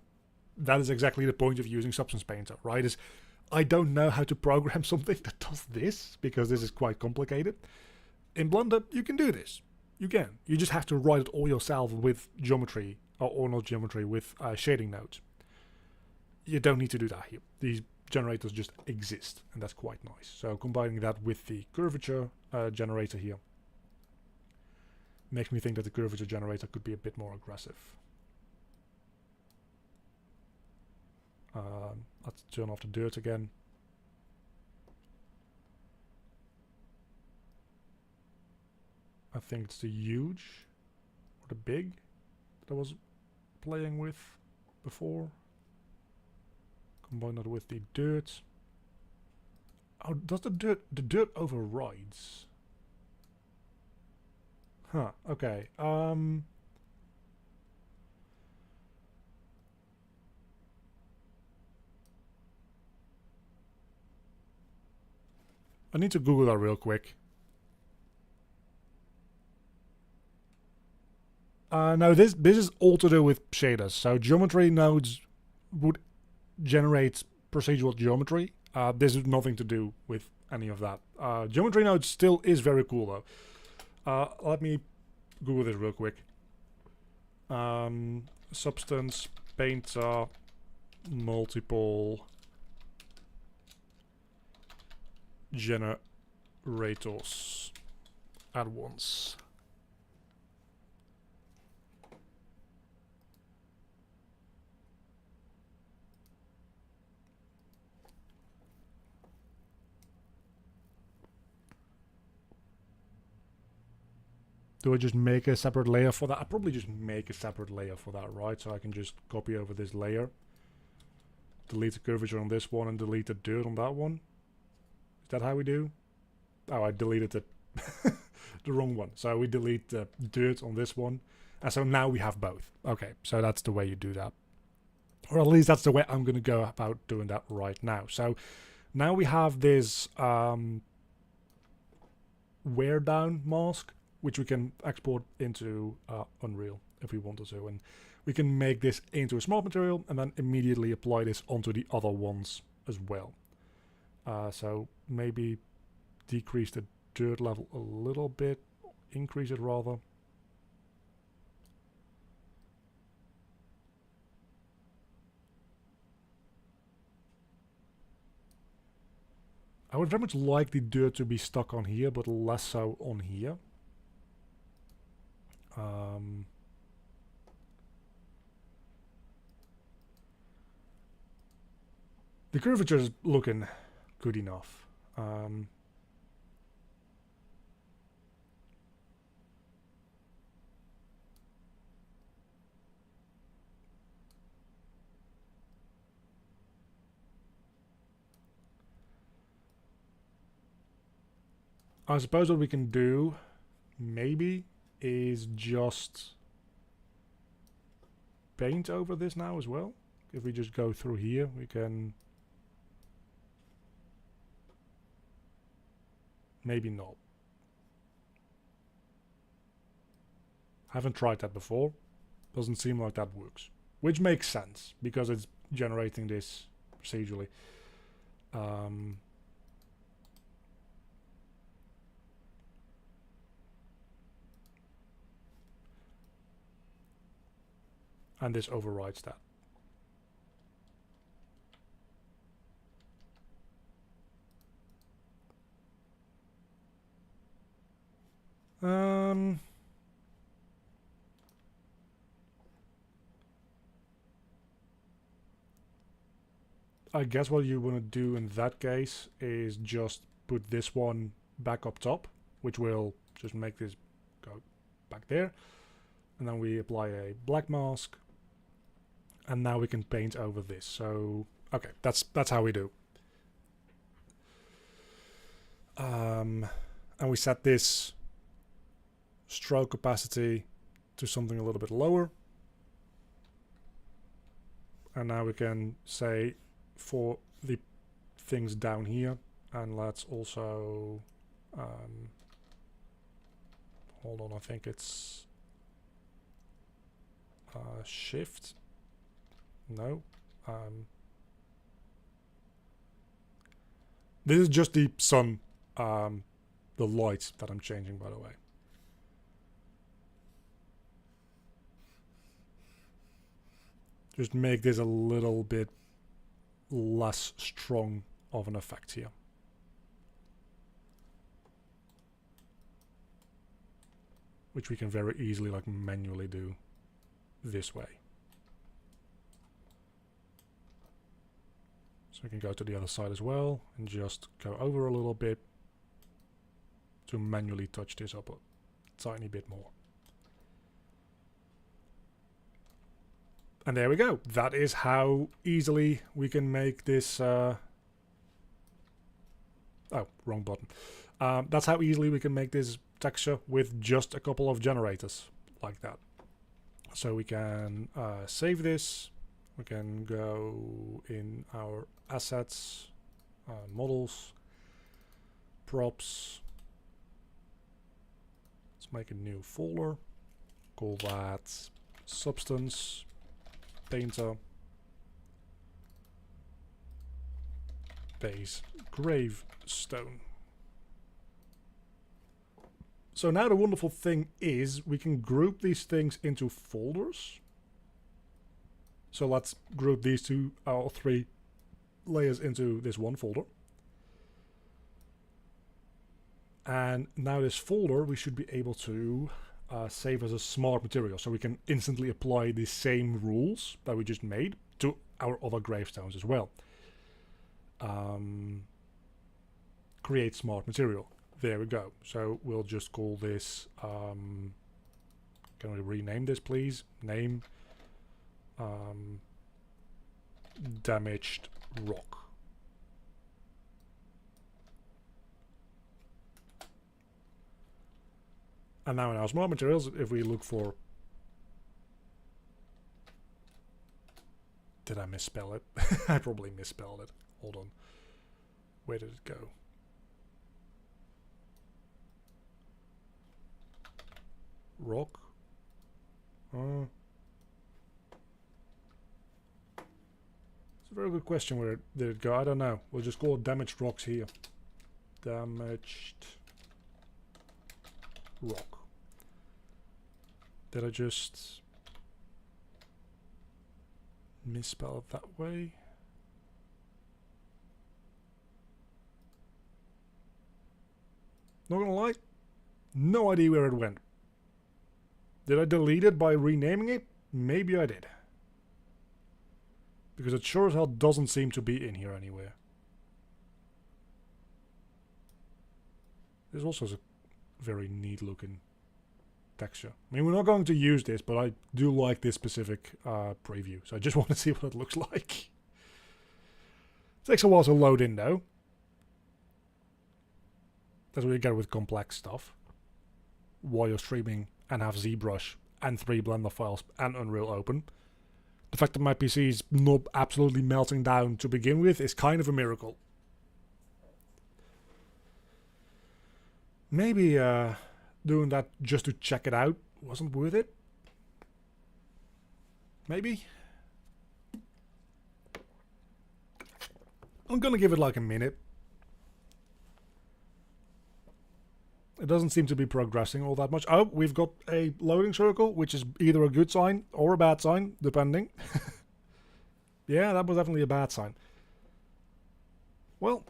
[SPEAKER 1] that is exactly the point of using Substance Painter, right? Is I don't know how to program something that does this, because this is quite complicated. In Blender, you can do this. You can. You just have to write it all yourself with geometry, or not geometry, with shading nodes. You don't need to do that here. These generators just exist, and that's quite nice. So combining that with the curvature generator here makes me think that the curvature generator could be a bit more aggressive. Let's turn off the dirt again. I think it's the huge or the big that I was playing with before. Combine that with the dirt. Oh, does the dirt overrides? Huh, okay. I need to Google that real quick. No, this is all to do with shaders. So geometry nodes would generate procedural geometry. This is nothing to do with any of that. Geometry node still is very cool though. Let me Google this real quick. Substance Painter multiple generators at once. Do I just make a separate layer for that? I probably just make a separate layer for that, right? So I can just copy over this layer, delete the curvature on this one, and delete the dirt on that one. Is that how we do? Oh, I deleted the the wrong one. So we delete the dirt on this one, and so now we have both. Okay, so that's the way you do that, or at least that's the way I'm going to go about doing that right now. So now we have this wear down mask, which we can export into Unreal if we wanted to, and we can make this into a smart material and then immediately apply this onto the other ones as well. So maybe decrease the dirt level a little bit, increase it rather. I would very much like the dirt to be stuck on here, but less so on here. The curvature is looking good enough. I suppose what we can do, maybe, is just paint over this now as well. If we just go through here, we can... Maybe not. Haven't tried that before. Doesn't seem like that works. Which makes sense, because it's generating this procedurally. And this overrides that. I guess what you want to do in that case is just put this one back up top, which will just make this go back there. And then we apply a black mask. And now we can paint over this. So, okay, that's how we do. And we set this stroke opacity to something a little bit lower. And now we can say for the things down here, and let's also hold on, I think it's shift. No. This is just the sun, the light that I'm changing, by the way. Just make this a little bit less strong of an effect here. Which we can very easily like manually do this way. So we can go to the other side as well and just go over a little bit to manually touch this up a tiny bit more. And there we go. That is how easily we can make this... oh, wrong button. That's how easily we can make this texture with just a couple of generators like that. So we can save this. We can go in our assets, models, props. Let's make a new folder. Call that Substance Painter Base Gravestone. So now the wonderful thing is we can group these things into folders. So let's group these two or three layers into this one folder. And now this folder we should be able to save as a smart material. So we can instantly apply the same rules that we just made to our other gravestones as well. Create smart material. There we go. So we'll just call this, can we rename this please? Name damaged rock. And now in our smart materials, if we look for... Did I misspell it? I probably misspelled it. Hold on. Where did it go? Rock? It's a very good question. Where did it go? I don't know. We'll just call it damaged rocks here. Damaged rock. Did I just misspell it that way? Not gonna lie, no idea where it went. Did I delete it by renaming it? Maybe I did. Because it sure as hell doesn't seem to be in here anywhere. This also is a very neat looking texture. I mean, we're not going to use this, but I do like this specific preview. So I just want to see what it looks like. It takes a while to load in though. That's what you get with complex stuff. While you're streaming and have ZBrush and 3 Blender files and Unreal open. The fact that my PC is not absolutely melting down to begin with is kind of a miracle. Maybe doing that just to check it out wasn't worth it. Maybe. I'm gonna give it like a minute. It doesn't seem to be progressing all that much. Oh, we've got a loading circle, which is either a good sign or a bad sign, depending. Yeah, that was definitely a bad sign. Well.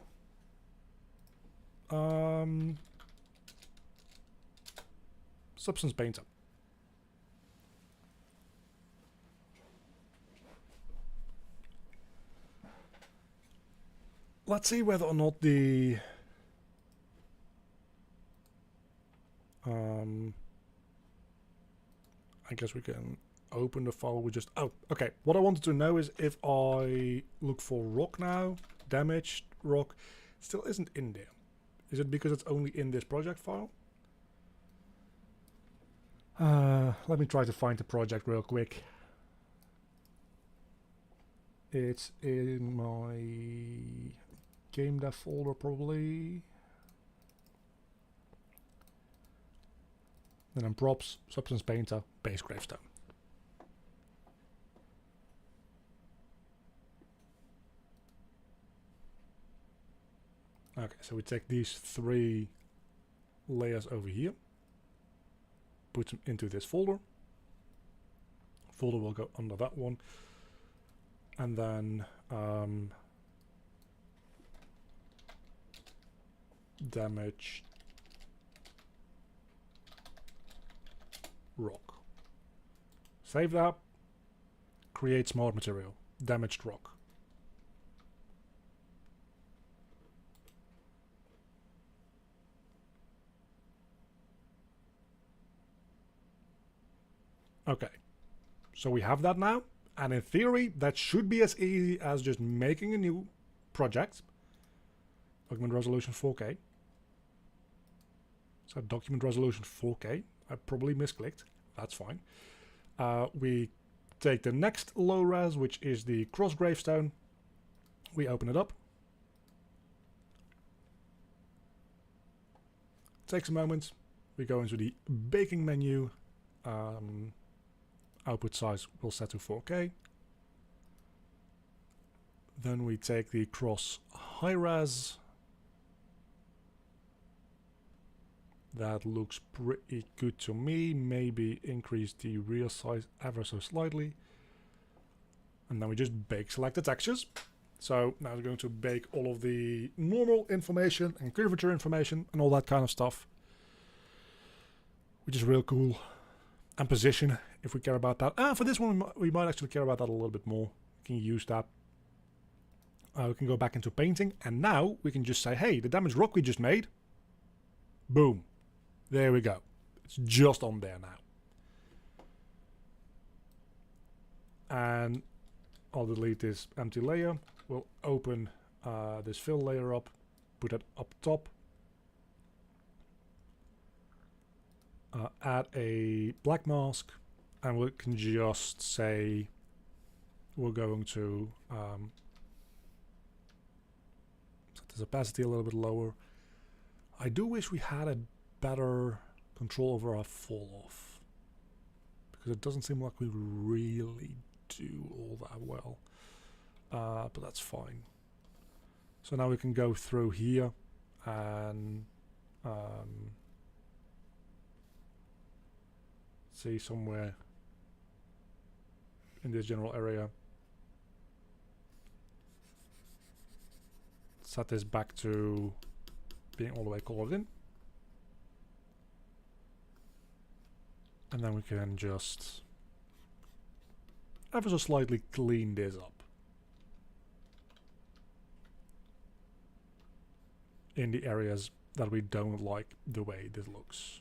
[SPEAKER 1] Substance Painter. Let's see whether or not the... I guess we can open the file with just... Oh, okay. What I wanted to know is if I look for rock now, damaged rock, it still isn't in there. Is it because it's only in this project file? Let me try to find the project real quick. It's in my game dev folder probably. And then props, substance painter, base gravestone. Okay, so we take these 3 layers over here, put them into this folder. Folder will go under that one, and then damaged rock. Save that. Create smart material. Damaged rock. Okay, so we have that now, and in theory that should be as easy as just making a new project. Document resolution 4K. So document resolution 4K. I probably misclicked. That's fine. We take the next low res, which is the cross gravestone. We open it up. Takes a moment. We go into the baking menu. Output size will set to 4K. Then we take the cross high res. That looks pretty good to me. Maybe increase the real size ever so slightly. And then we just bake select the textures. So now we're going to bake all of the normal information and curvature information and all that kind of stuff, which is real cool. And position, if we care about that. For this one, we might actually care about that a little bit more. We can use that. We can go back into painting, and now we can just say, hey, the damaged rock we just made, boom. There we go. It's just on there now. And I'll delete this empty layer. We'll open this fill layer up, put it up top. Add a black mask, and we can just say we're going to set the opacity a little bit lower. I do wish we had a better control over our fall off, because it doesn't seem like we really do all that well, but that's fine. So now we can go through here and see somewhere in this general area. Set this back to being all the way colored in. And then we can just ever so slightly clean this up in the areas that we don't like the way this looks.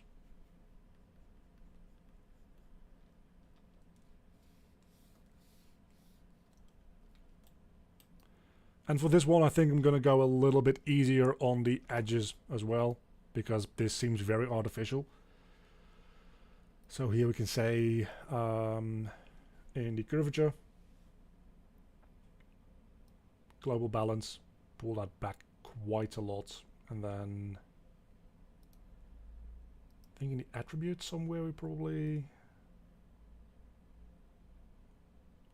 [SPEAKER 1] And for this one, I think I'm going to go a little bit easier on the edges as well, because this seems very artificial. So here we can say in the curvature, global balance, pull that back quite a lot. And then I think in the attributes somewhere we probably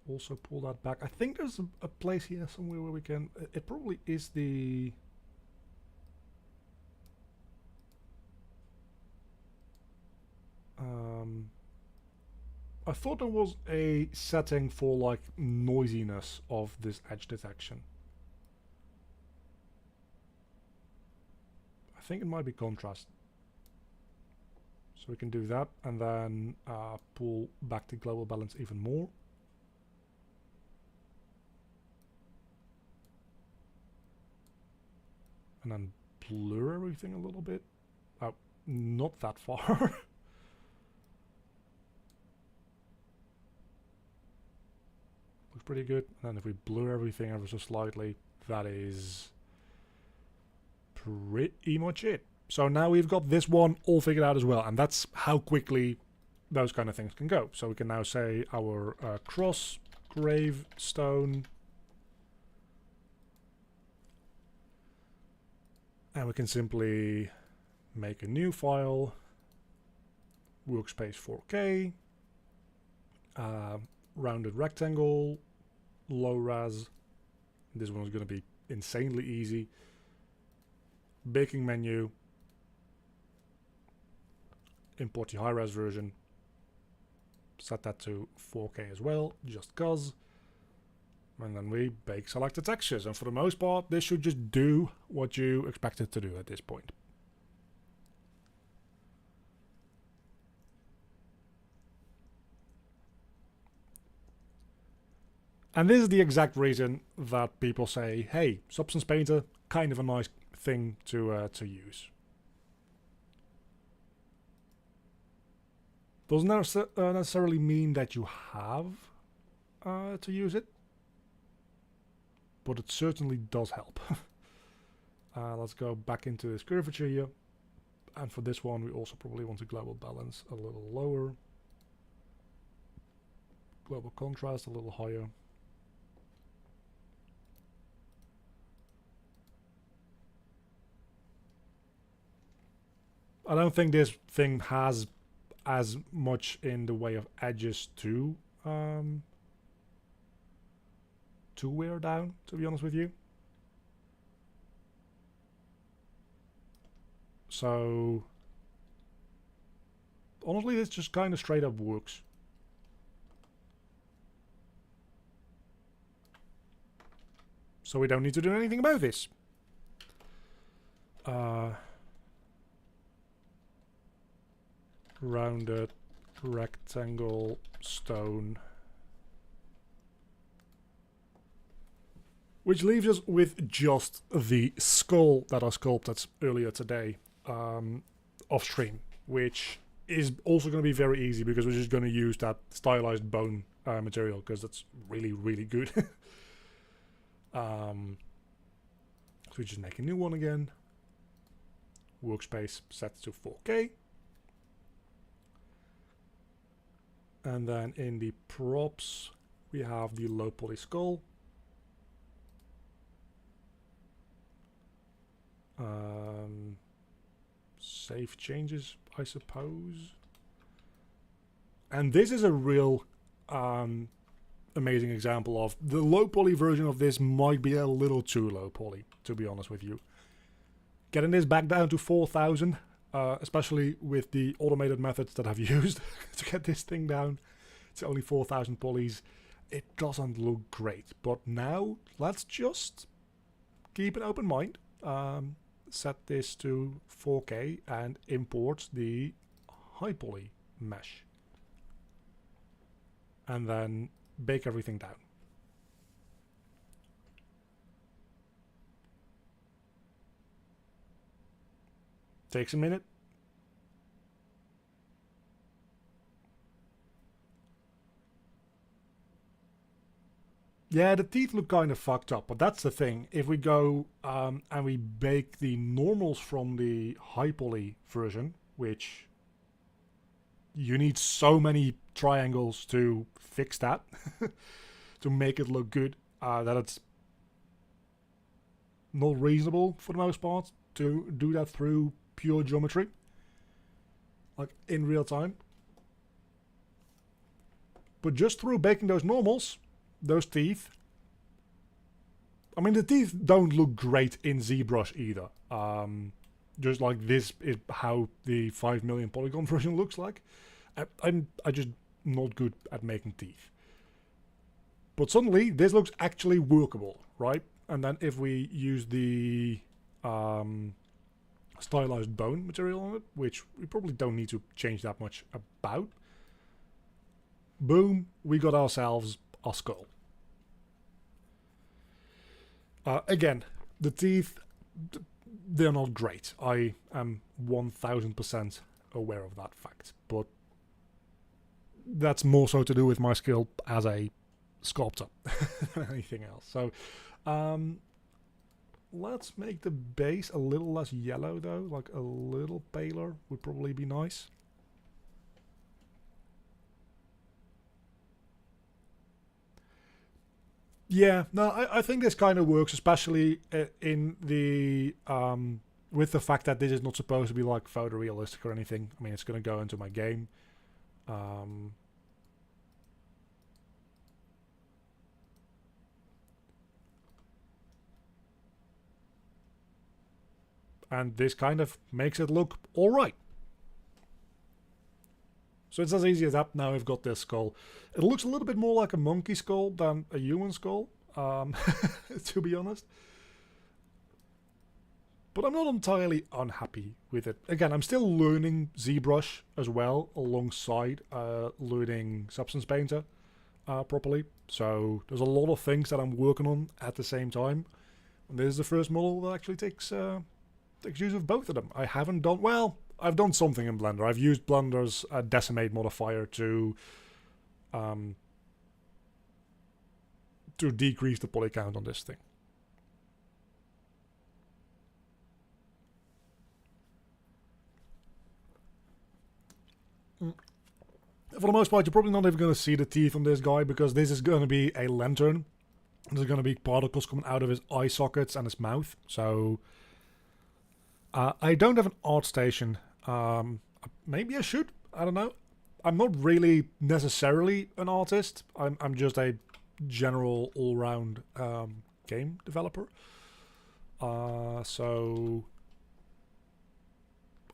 [SPEAKER 1] also pull that back. I think there's a place here somewhere where we can, it probably is the I thought there was a setting for like noisiness of this edge detection. I think it might be contrast. So we can do that and then pull back the global balance even more. And then blur everything a little bit. Oh, not that far. Looks pretty good. And then if we blur everything ever so slightly, that is pretty much it. So now we've got this one all figured out as well. And that's how quickly those kind of things can go. So we can now say our cross gravestone, and we can simply make a new file, workspace 4K, rounded rectangle, low res. This one is going to be insanely easy. Baking menu, import the high res version, set that to 4K as well, just cause, and then we bake selected textures, and for the most part this should just do what you expect it to do at this point. And this is the exact reason that people say, hey, Substance Painter, kind of a nice thing to use. Doesn't necessarily mean that you have to use it, but it certainly does help. Let's go back into this curvature here, and for this one we also probably want the global balance a little lower, global contrast a little higher. I don't think this thing has as much in the way of edges to wear down, to be honest with you. So honestly, this just kind of straight up works. So we don't need to do anything about this. Rounded rectangle stone, which leaves us with just the skull that I sculpted earlier today off stream, which is also going to be very easy because we're just going to use that stylized bone material because that's really, really good. So we just make a new one again, workspace set to 4K. And then in the props, we have the low poly skull. Save changes, I suppose. And this is a real amazing example of the low poly version of this might be a little too low poly, to be honest with you. Getting this back down to 4,000. Especially with the automated methods that I've used to get this thing down to only 4,000 polys, it doesn't look great. But now let's just keep an open mind, set this to 4K and import the high poly mesh, and then bake everything down. Takes a minute. Yeah, the teeth look kind of fucked up, but that's the thing. If we go and we bake the normals from the high poly version, which you need so many triangles to fix that, to make it look good, that it's not reasonable for the most part to do that through pure geometry, like in real time. But just through baking those normals, those teeth, I mean, the teeth don't look great in ZBrush either. Just like this is how the 5 million polygon version looks like. I'm just not good at making teeth. But suddenly this looks actually workable, right? And then if we use the stylized bone material on it, which we probably don't need to change that much about, boom, we got ourselves a skull. Again, the teeth, they're not great. I am 1000% aware of that fact, but that's more so to do with my skill as a sculptor than anything else. So let's make the base a little less yellow though, like a little paler would probably be nice. Yeah, no, I think this kind of works, especially in the with the fact that this is not supposed to be like photorealistic or anything. I mean, it's going to go into my game. Um, and this kind of makes it look alright. So it's as easy as that. Now we've got this skull. It looks a little bit more like a monkey skull than a human skull, to be honest. But I'm not entirely unhappy with it. Again, I'm still learning ZBrush as well, alongside learning Substance Painter properly. So there's a lot of things that I'm working on at the same time. And this is the first model that actually takes use of both of them. I haven't done... Well, I've done something in Blender. I've used Blender's Decimate modifier to decrease the poly count on this thing. For the most part, you're probably not even going to see the teeth on this guy, because this is going to be a lantern. There's going to be particles coming out of his eye sockets and his mouth. So I don't have an art station. Maybe I should. I don't know. I'm not really necessarily an artist. I'm just a general all-round game developer. So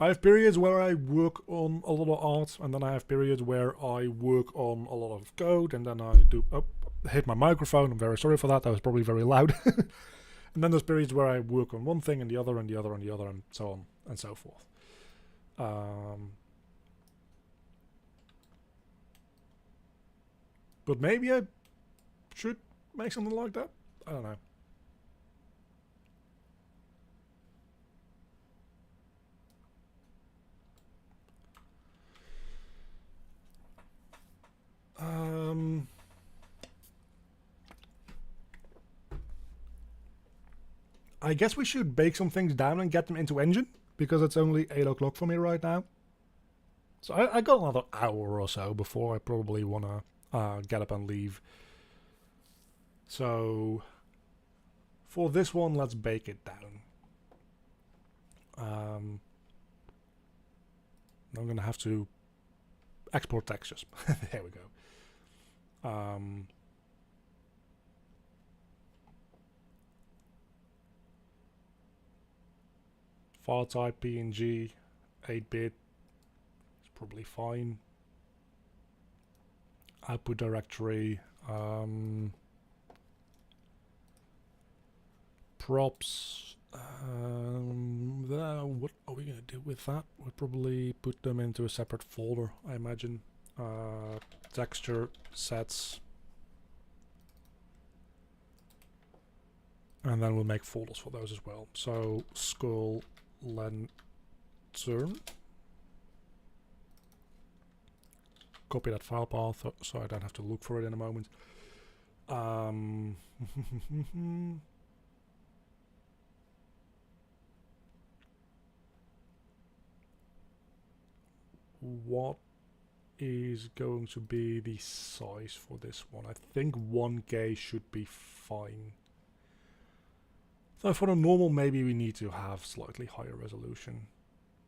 [SPEAKER 1] I have periods where I work on a lot of art, and then I have periods where I work on a lot of code, and then I do... Oh, hit my microphone. I'm very sorry for that. That was probably very loud. And then there's periods where I work on one thing and the other and the other and the other, and so on and so forth. But maybe I should make something like that. I don't know. I guess we should bake some things down and get them into Engine, because it's only 8 o'clock for me right now. So I got another hour or so before I probably want to get up and leave. So for this one, let's bake it down. I'm going to have to export textures. There we go. File type PNG, 8-bit, it's probably fine. Output directory, props. What are we gonna do with that? We'll probably put them into a separate folder, I imagine. Texture sets, and then we'll make folders for those as well. So skull lantern. Copy that file path so I don't have to look for it in a moment. What is going to be the size for this one? I think 1K should be fine. So for the normal, maybe we need to have slightly higher resolution.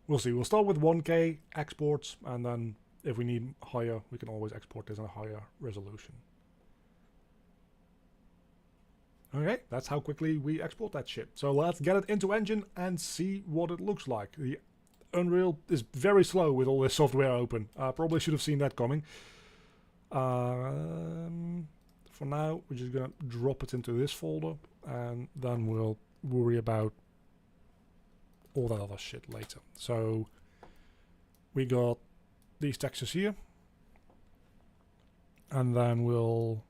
[SPEAKER 1] We'll see. We'll start with 1K exports, and then if we need higher, we can always export this in a higher resolution. Okay, that's how quickly we export that shit. So let's get it into Engine and see what it looks like. The Unreal is very slow with all this software open. Probably should have seen that coming. For now, we're just gonna drop it into this folder, and then we'll worry about all that other shit later. So we got these textures here, and then we'll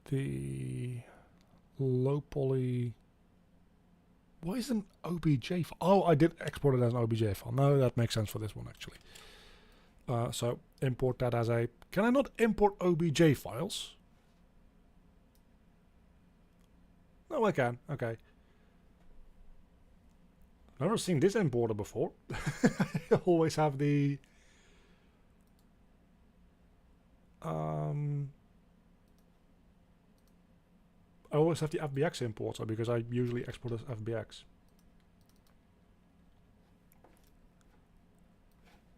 [SPEAKER 1] the low poly. Why is an OBJ file? Oh, I did export it as an OBJ file. No, that makes sense for this one actually. So import that as a... Can I not import OBJ files? No, I can. Okay. Never seen this importer before. I always have the I always have the FBX importer because I usually export as FBX.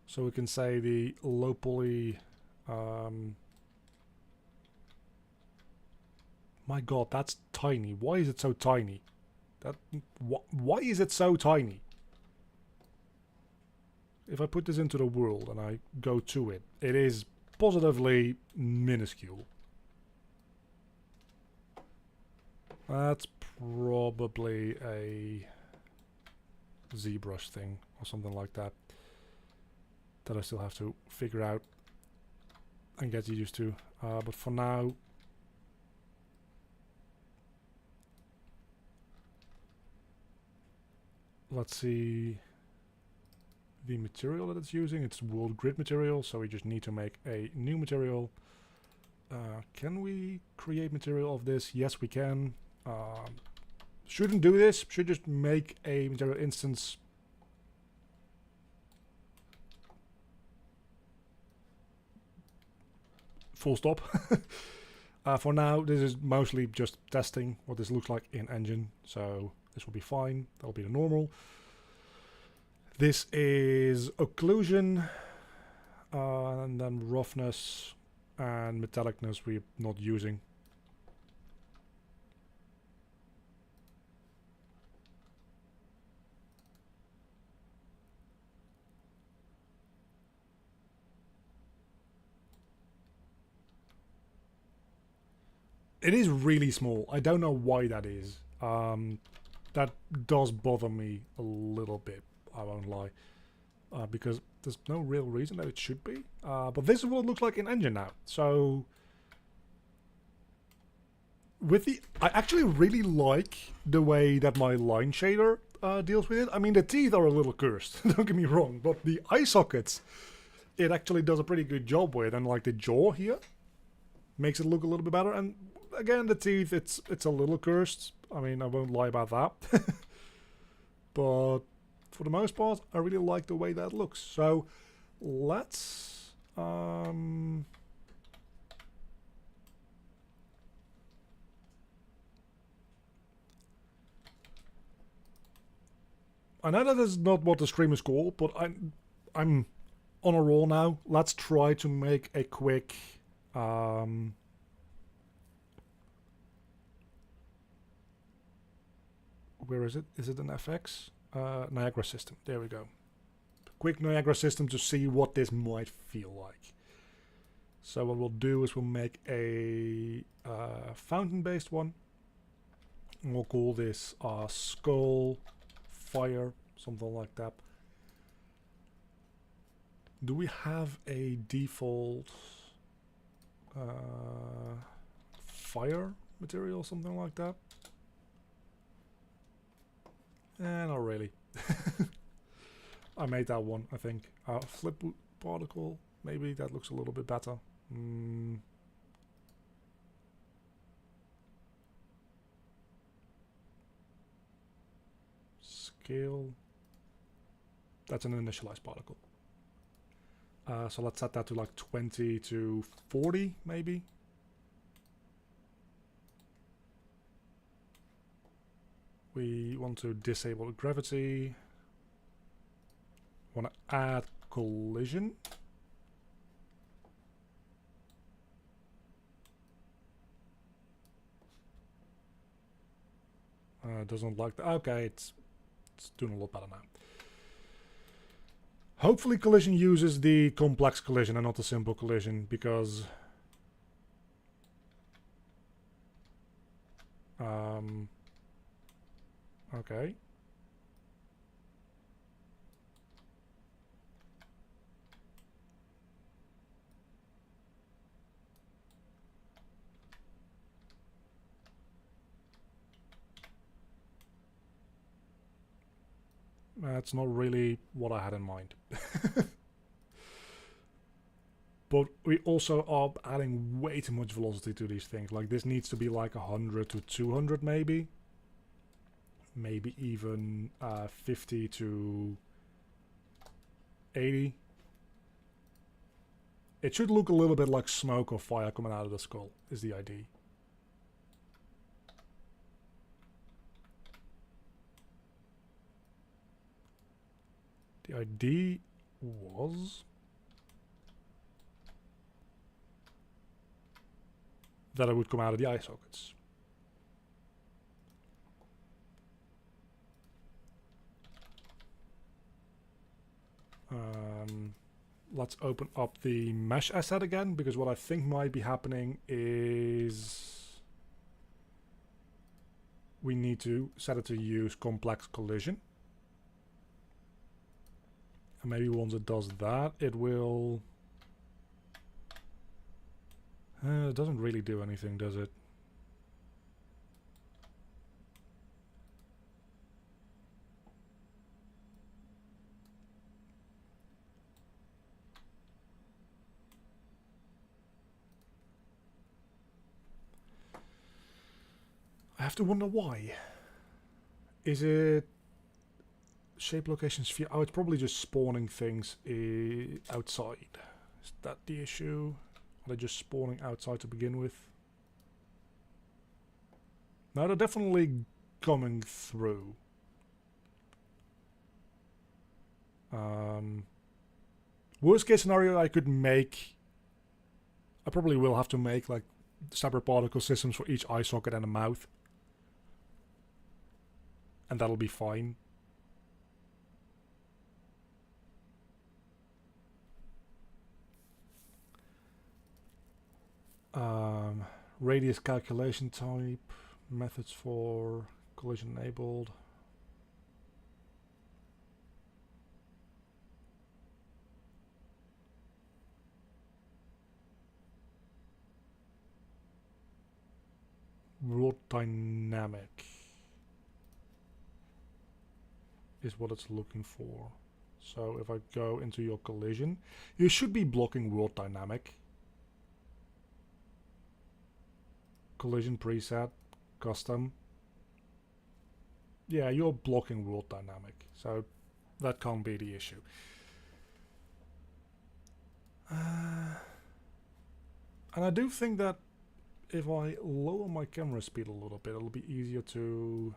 [SPEAKER 1] So we can say the low poly. My God, that's tiny. Why is it so tiny? Why is it so tiny? If I put this into the world and I go to it, it is positively minuscule. That's probably a ZBrush thing or something like that that I still have to figure out and get used to. But for now, let's see the material that it's using. It's world grid material, so we just need to make a new material. Can we create material of this? Yes, we can. Shouldn't do this. Should just make a material instance. Full stop. For now, this is mostly just testing what this looks like in engine, so this will be fine. That'll be the normal. This is occlusion, and then roughness and metallicness we're not using. It is really small. I don't know why that is. That does bother me a little bit, I won't lie. Because there's no real reason that it should be. But this is what it looks like in engine now. So with the, I actually really like the way that my line shader deals with it. I mean, the teeth are a little cursed, don't get me wrong, but the eye sockets, it actually does a pretty good job with, and like the jaw here makes it look a little bit better. And again, the teeth, it's a little cursed. I mean, I won't lie about that. But for the most part, I really like the way that looks. So let's I know that is not what the stream is called, but I'm on a roll now. Let's try to make a quick where is it? Is it an FX? Niagara system. There we go. Quick Niagara system to see what this might feel like. So what we'll do is we'll make a fountain-based one. And we'll call this skull fire, something like that. Do we have a default fire material, something like that? Not really. I made that one, I think. Flip particle, maybe that looks a little bit better. Scale. That's an initialized particle. So let's set that to like 20 to 40, maybe. We want to disable gravity. Want to add collision. Doesn't like that. Okay, it's doing a lot better now. Hopefully collision uses the complex collision and not the simple collision, because okay. That's not really what I had in mind. But we also are adding way too much velocity to these things. Like this needs to be like 100 to 200 maybe. maybe even 50 to 80. It should look a little bit like smoke or fire coming out of the skull, is the idea. The idea was that it would come out of the eye sockets. Let's open up the mesh asset again, because what I think might be happening is we need to set it to use complex collision. And maybe once it does that, it will... it doesn't really do anything, does it? I have to wonder why. Is it shape location sphere? Oh, it's probably just spawning things outside. Is that the issue? Are they just spawning outside to begin with? No, they're definitely coming through. Worst case scenario, I could make... I probably will have to make like separate particle systems for each eye socket and a mouth. And that'll be fine. Radius calculation type, methods for collision enabled. World dynamic is what it's looking for. So if I go into your collision, you should be blocking world dynamic. Collision preset, custom. Yeah, you're blocking world dynamic, so that can't be the issue. And I do think that if I lower my camera speed a little bit, it'll be easier to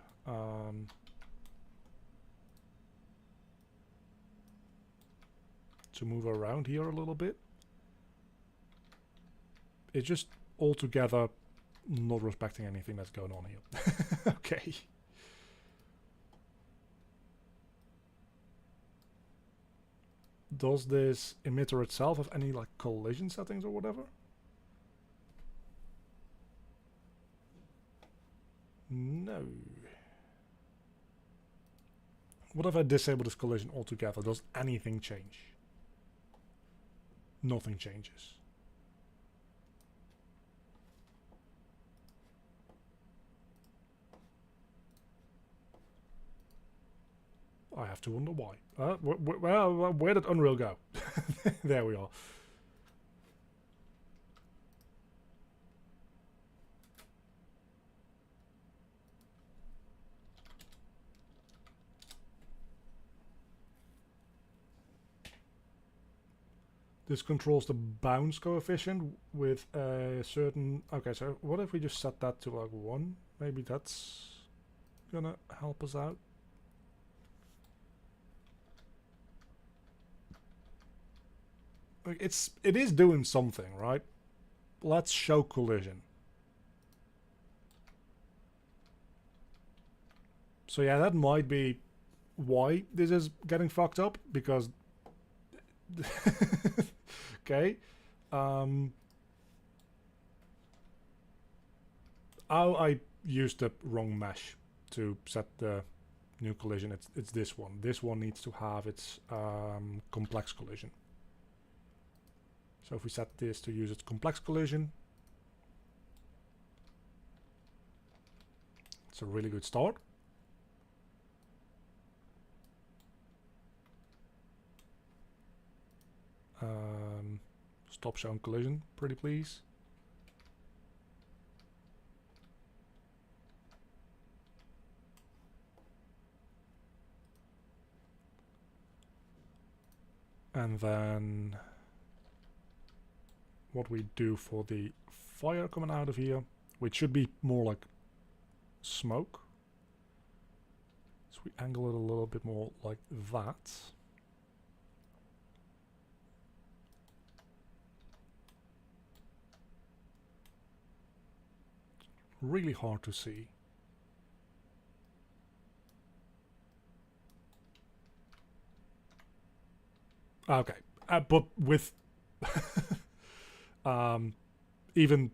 [SPEAKER 1] move around here a little bit. It's just altogether not respecting anything that's going on here. Okay. Does this emitter itself have any like collision settings or whatever? No. What if I disable this collision altogether? Does anything change? Nothing changes. I have to wonder why. Well, where did Unreal go? There we are. This controls the bounce coefficient with a certain... Okay, so what if we just set that to like 1? Maybe that's gonna help us out. Like it is doing something, right? Let's show collision. So yeah, that might be why this is getting fucked up, because okay. I used the wrong mesh to set the new collision. It's this one. This one needs to have its complex collision. So if we set this to use its complex collision, it's a really good start. Stop showing collision, pretty please. And then what we do for the fire coming out of here, which should be more like smoke. So we angle it a little bit more like that. Really hard to see. Okay, but with even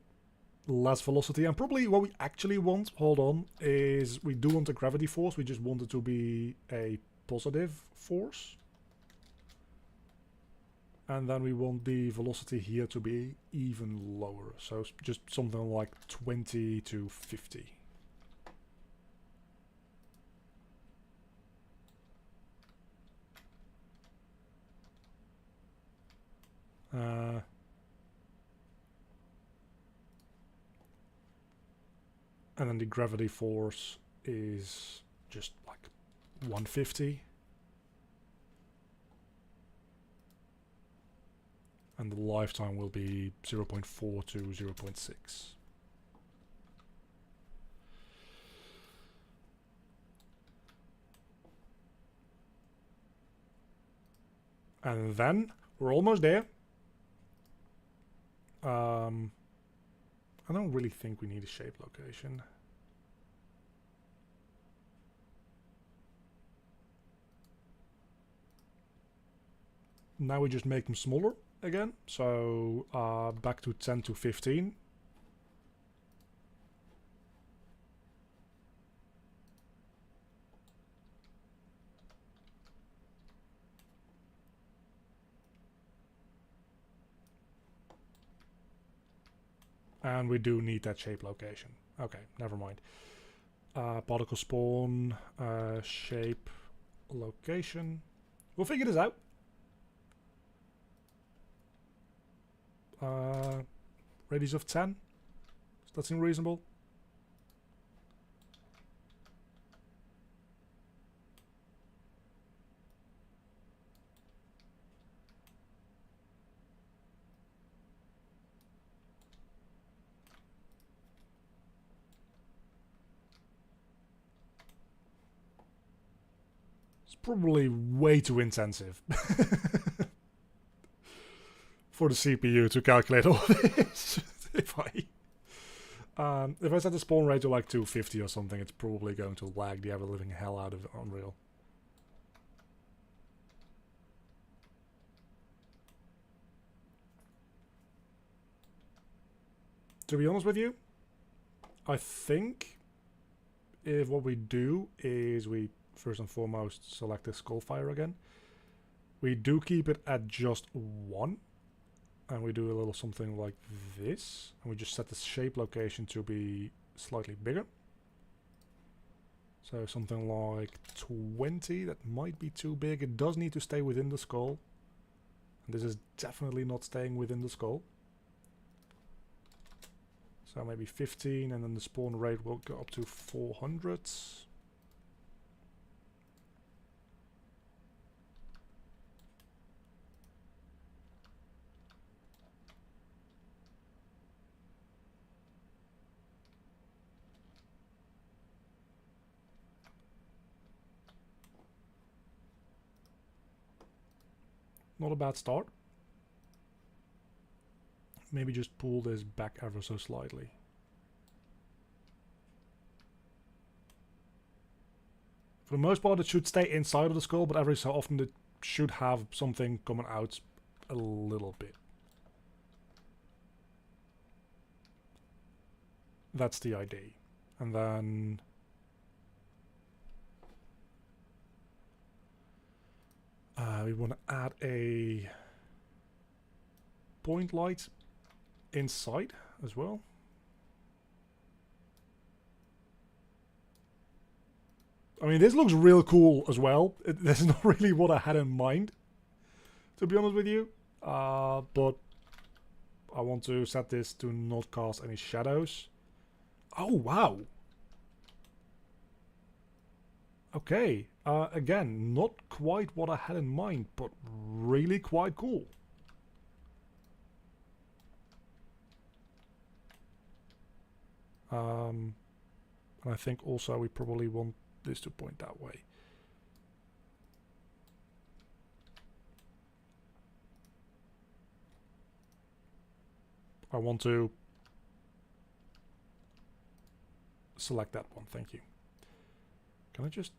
[SPEAKER 1] less velocity, and probably what we actually want, hold on, is we do want a gravity force, we just want it to be a positive force. And then we want the velocity here to be even lower, so just something like 20 to 50. And then the gravity force is just like 150. And the lifetime will be 0.4 to 0.6. And then we're almost there. I don't really think we need a shape location. Now we just make them smaller again. So back to 10 to 15. And we do need that shape location. Okay, never mind. Particle spawn, shape location. We'll figure this out. Radius of 10. Does that seem reasonable? It's probably way too intensive for the CPU to calculate all this. If I set the spawn rate to like 250 or something, it's probably going to lag the ever-living hell out of Unreal. To be honest with you, I think if what we do is we first and foremost select the Skullfire again. We do keep it at just 1. And we do a little something like this. And we just set the shape location to be slightly bigger. So something like 20. That might be too big. It does need to stay within the skull. And this is definitely not staying within the skull. So maybe 15, and then the spawn rate will go up to 400. Not a bad start. Maybe just pull this back ever so slightly. For the most part, it should stay inside of the skull, but every so often it should have something coming out a little bit. That's the idea. And then we want to add a point light inside as well. I mean, this looks real cool as well. This is not really what I had in mind, to be honest with you. But I want to set this to not cast any shadows. Oh, wow. Okay. Again, not quite what I had in mind, but really quite cool. And I think also we probably want this to point that way. I want to select that one, thank you. Can I just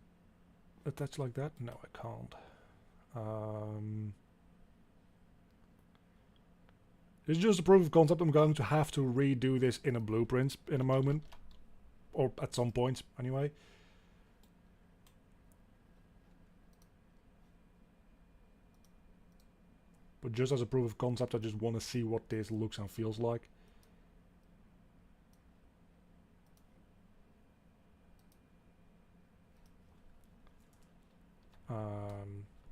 [SPEAKER 1] attach like that? No, I can't. It's just a proof of concept. I'm going to have to redo this in a blueprint in a moment. Or at some point, anyway. But just as a proof of concept, I just want to see what this looks and feels like.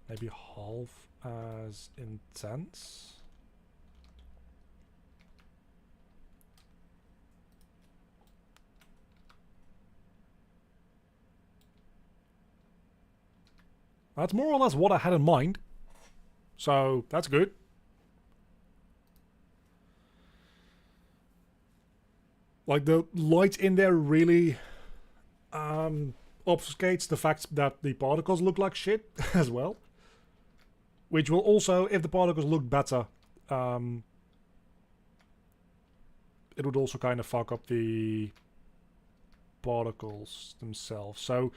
[SPEAKER 1] Maybe half as intense. That's more or less what I had in mind. So that's good. Like the light in there really obfuscates the fact that the particles look like shit as well. Which will also, if the particles look better, it would also kind of fuck up the particles themselves. So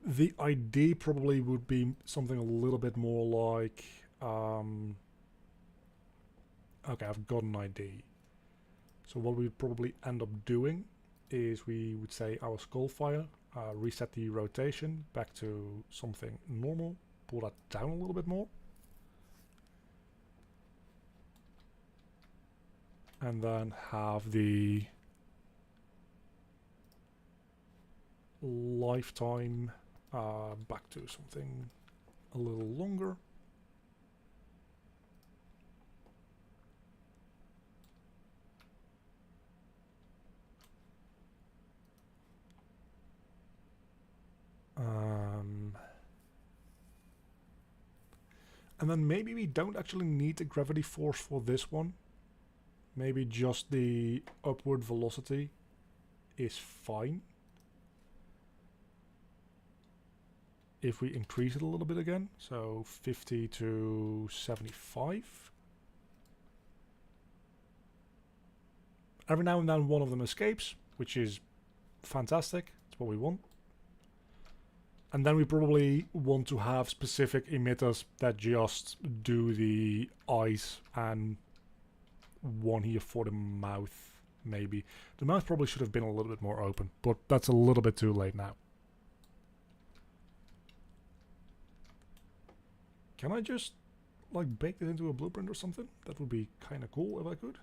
[SPEAKER 1] the idea probably would be something a little bit more like... okay, I've got an idea. So what we'd probably end up doing is we would say our Skullfire, reset the rotation back to something normal, pull that down a little bit more. And then have the lifetime back to something a little longer. And then maybe we don't actually need the gravity force for this one. Maybe just the upward velocity is fine. If we increase it a little bit again, so 50 to 75. Every now and then one of them escapes, which is fantastic. That's what we want. And then we probably want to have specific emitters that just do the eyes, and one here for the mouth, maybe. The mouth probably should have been a little bit more open, but that's a little bit too late now. Can I just, like, bake it into a blueprint or something? That would be kind of cool if I could.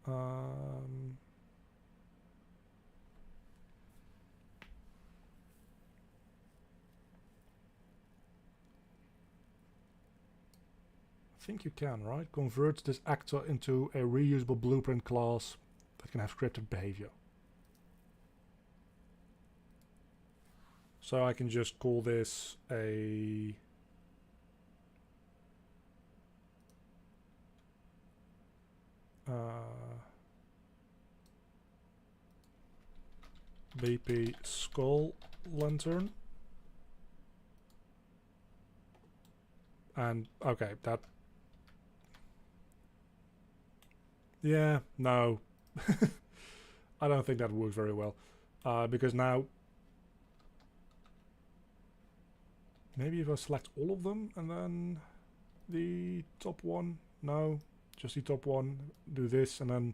[SPEAKER 1] I think you can, right? Convert this actor into a reusable blueprint class that can have scripted behavior. So I can just call this a BP Skull Lantern. And okay, that... yeah, no. I don't think that works very well. Because now... maybe if I select all of them and then the top one, no, just the top one, do this, and then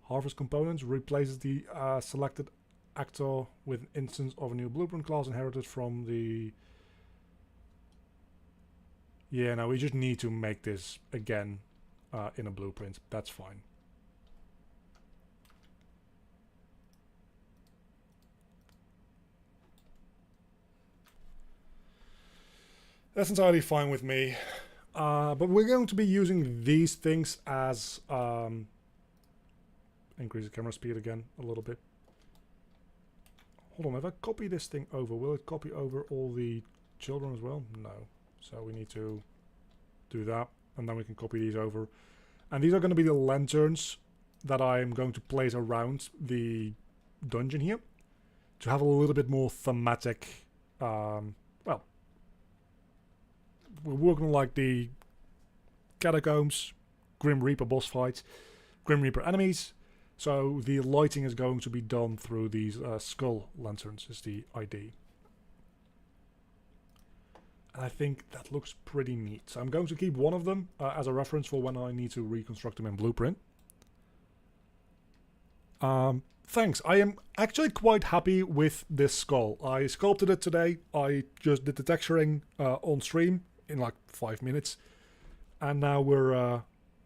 [SPEAKER 1] harvest components replaces the selected actor with an instance of a new blueprint class inherited from the... yeah, no, we just need to make this again in a blueprint. That's fine. That's entirely fine with me. But we're going to be using these things as... increase the camera speed again a little bit. hold on, if I copy this thing over, will it copy over all the children as well? No. So we need to do that, and then we can copy these over. And these are going to be the lanterns that I'm going to place around the dungeon here to have a little bit more thematic. Well, we're working on like the catacombs, Grim Reaper boss fights, Grim Reaper enemies. So the lighting is going to be done through these skull lanterns is the idea. And I think that looks pretty neat. So I'm going to keep one of them as a reference for when I need to reconstruct them in Blueprint. Thanks. I am actually quite happy with this skull. I sculpted it today. I just did the texturing on stream in like 5 minutes. And now we're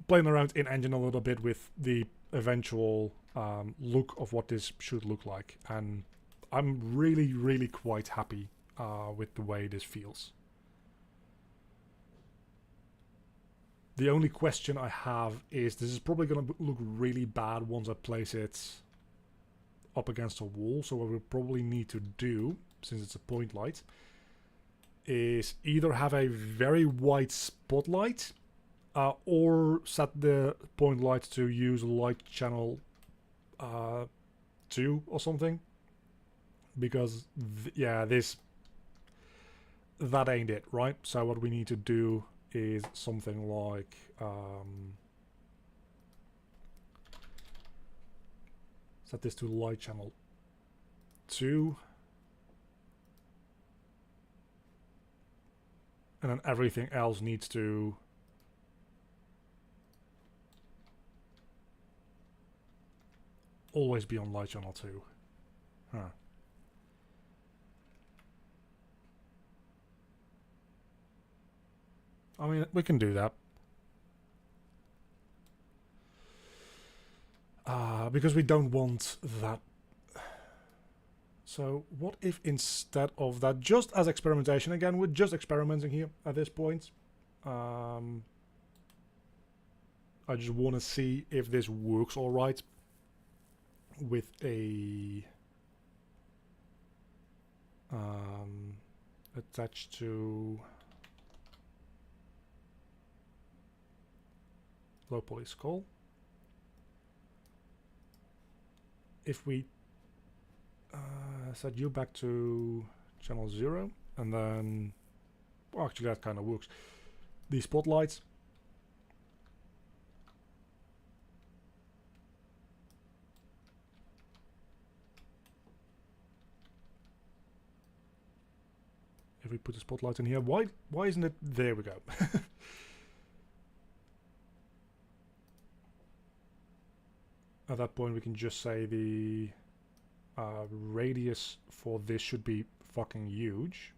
[SPEAKER 1] playing around in engine a little bit with the eventual look of what this should look like. And I'm really, really quite happy with the way this feels. The only question I have is this is probably going to look really bad once I place it up against a wall. So what we'll probably need to do, since it's a point light, is either have a very white spotlight or set the point light to use light channel 2 or something. Because, yeah, that ain't it, right? So what we need to do is something like set this to light channel 2, and then everything else needs to always be on light channel 2. Huh. I mean, we can do that. Because we don't want that. So what if instead of that, just as experimentation, again, we're just experimenting here at this point. I just want to see if this works all right with a attached to low poly skull. If we set you back to channel 0, and then, well, actually that kind of works. The spotlights. If we put the spotlight in here, why isn't it? There we go. At that point we can just say the radius for this should be fucking huge.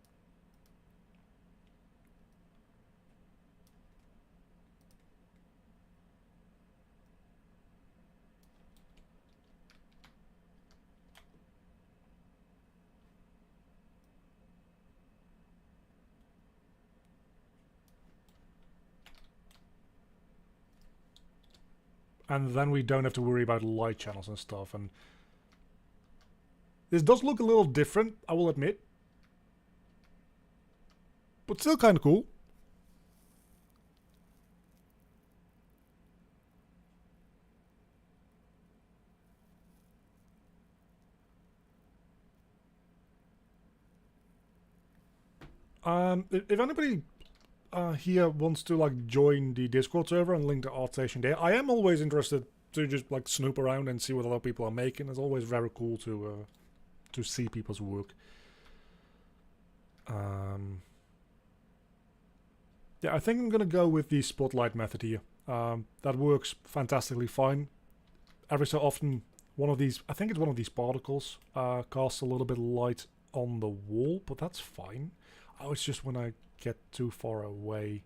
[SPEAKER 1] And then we don't have to worry about light channels and stuff. And this does look a little different, I will admit. But still kind of cool. If anybody here wants to like join the Discord server and link the ArtStation there, I am always interested to just like snoop around and see what other people are making. It's always very cool to see people's work. Yeah, I think I'm gonna go with the spotlight method here. That works fantastically fine. Every so often, one of these, I think it's one of these particles, casts a little bit of light on the wall, but that's fine. Oh, it's just when I get too far away.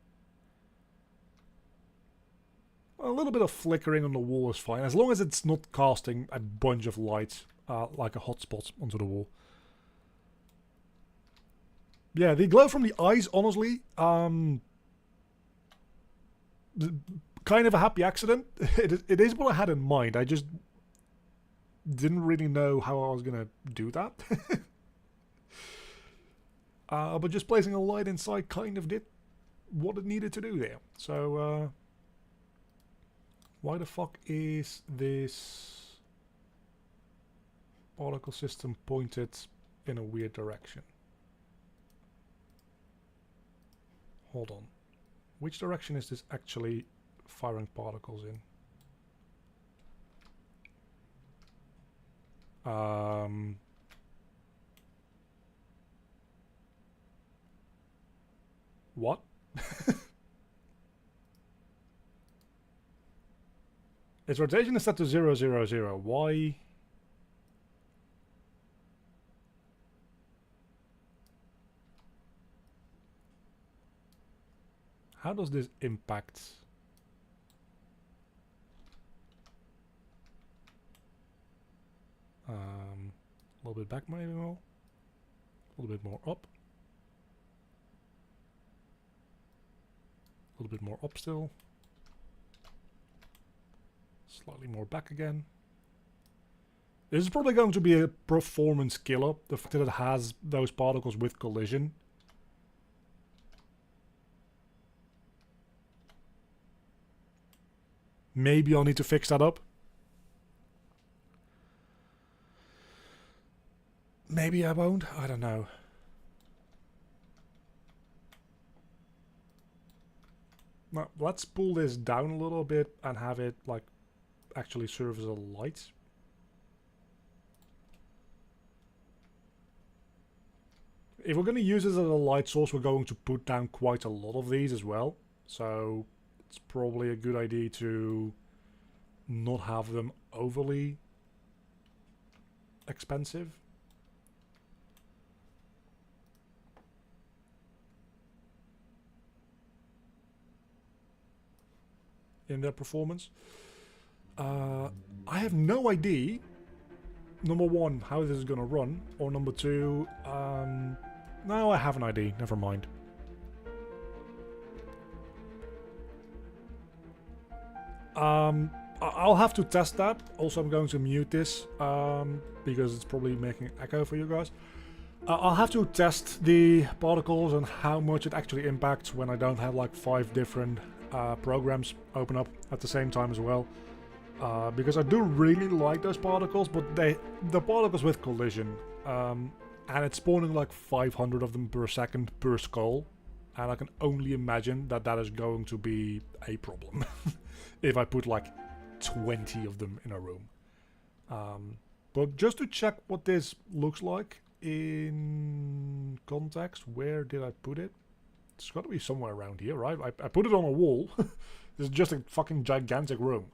[SPEAKER 1] A little bit of flickering on the wall is fine, as long as it's not casting a bunch of light, like a hotspot onto the wall. Yeah, the glow from the eyes, honestly, kind of a happy accident. It is what I had in mind. I just didn't really know how I was gonna do that. But just placing a light inside kind of did what it needed to do there. So, why the fuck is this particle system pointed in a weird direction? Hold on. Which direction is this actually firing particles in? What? Its rotation is set to 0, 0, 0. Why? How does this impact? A little bit back maybe more. A little bit more up. A little bit more up still. Slightly more back again. This is probably going to be a performance killer, the fact that it has those particles with collision. Maybe I'll need to fix that up. Maybe I won't, I don't know. Now, let's pull this down a little bit and have it like actually serve as a light. If we're going to use this as a light source, we're going to put down quite a lot of these as well. So it's probably a good idea to not have them overly expensive in their performance. I have no idea, number one, how this is going to run, or number two, no, I have an idea, never mind. I'll have to test that. Also, I'm going to mute this, because it's probably making an echo for you guys. I'll have to test the particles and how much it actually impacts when I don't have like 5 different programs open up at the same time as well. Because I do really like those particles, but the particles with collision, and it's spawning like 500 of them per second per skull, and I can only imagine that that is going to be a problem if I put like 20 of them in a room. But just to check what this looks like in context, where did I put it? It's got to be somewhere around here, right? I put it on a wall. This is just a fucking gigantic room.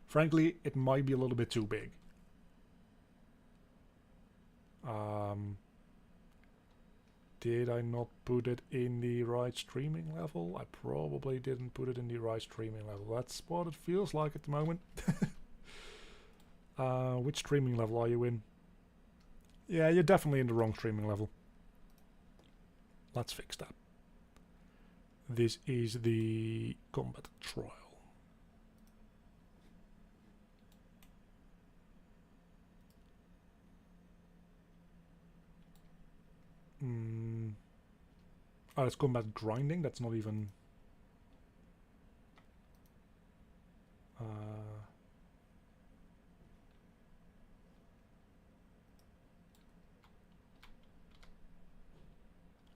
[SPEAKER 1] Frankly, it might be a little bit too big. Did I not put it in the right streaming level? I probably didn't put it in the right streaming level. That's what it feels like at the moment. Which streaming level are you in? Yeah, you're definitely in the wrong streaming level. Let's fix that. This is the combat trial. Oh, it's combat grinding. That's not even...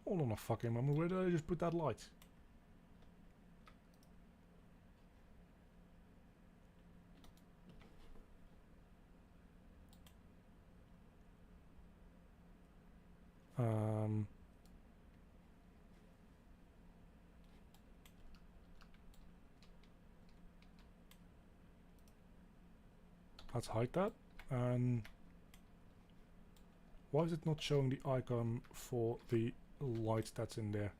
[SPEAKER 1] Hold on a fucking moment. Where did I just put that light? Let's hide that. And why is it not showing the icon for the light that's in there?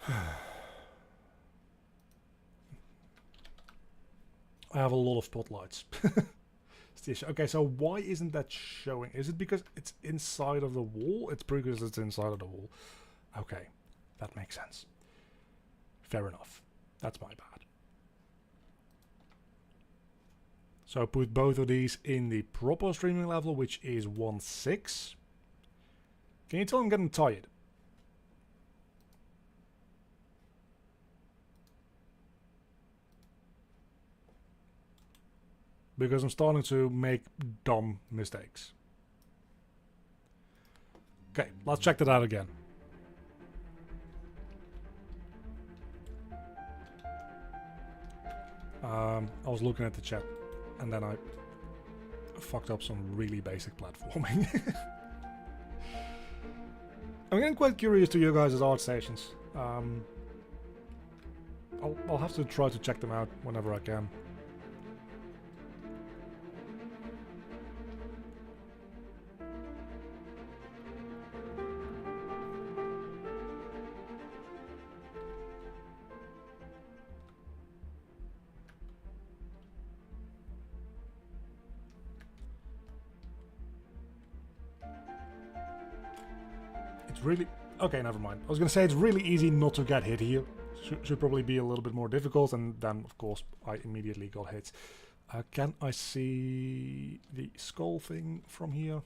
[SPEAKER 1] I have a lot of spotlights. Okay, so why isn't that showing? Is it because it's inside of the wall? It's because it's inside of the wall. Okay, that makes sense. Fair enough. That's my bad. So put both of these in the proper streaming level, which is 1.6. Can you tell I'm getting tired? Because I'm starting to make dumb mistakes. Okay, let's check that out again. I was looking at the chat and then I fucked up some really basic platforming. I'm getting quite curious to you guys' art stations. I'll have to try to check them out whenever I can. Really... Okay, never mind. I was gonna say it's really easy not to get hit here. Should probably be a little bit more difficult, and then, of course, I immediately got hit. Can I see the skull thing from here?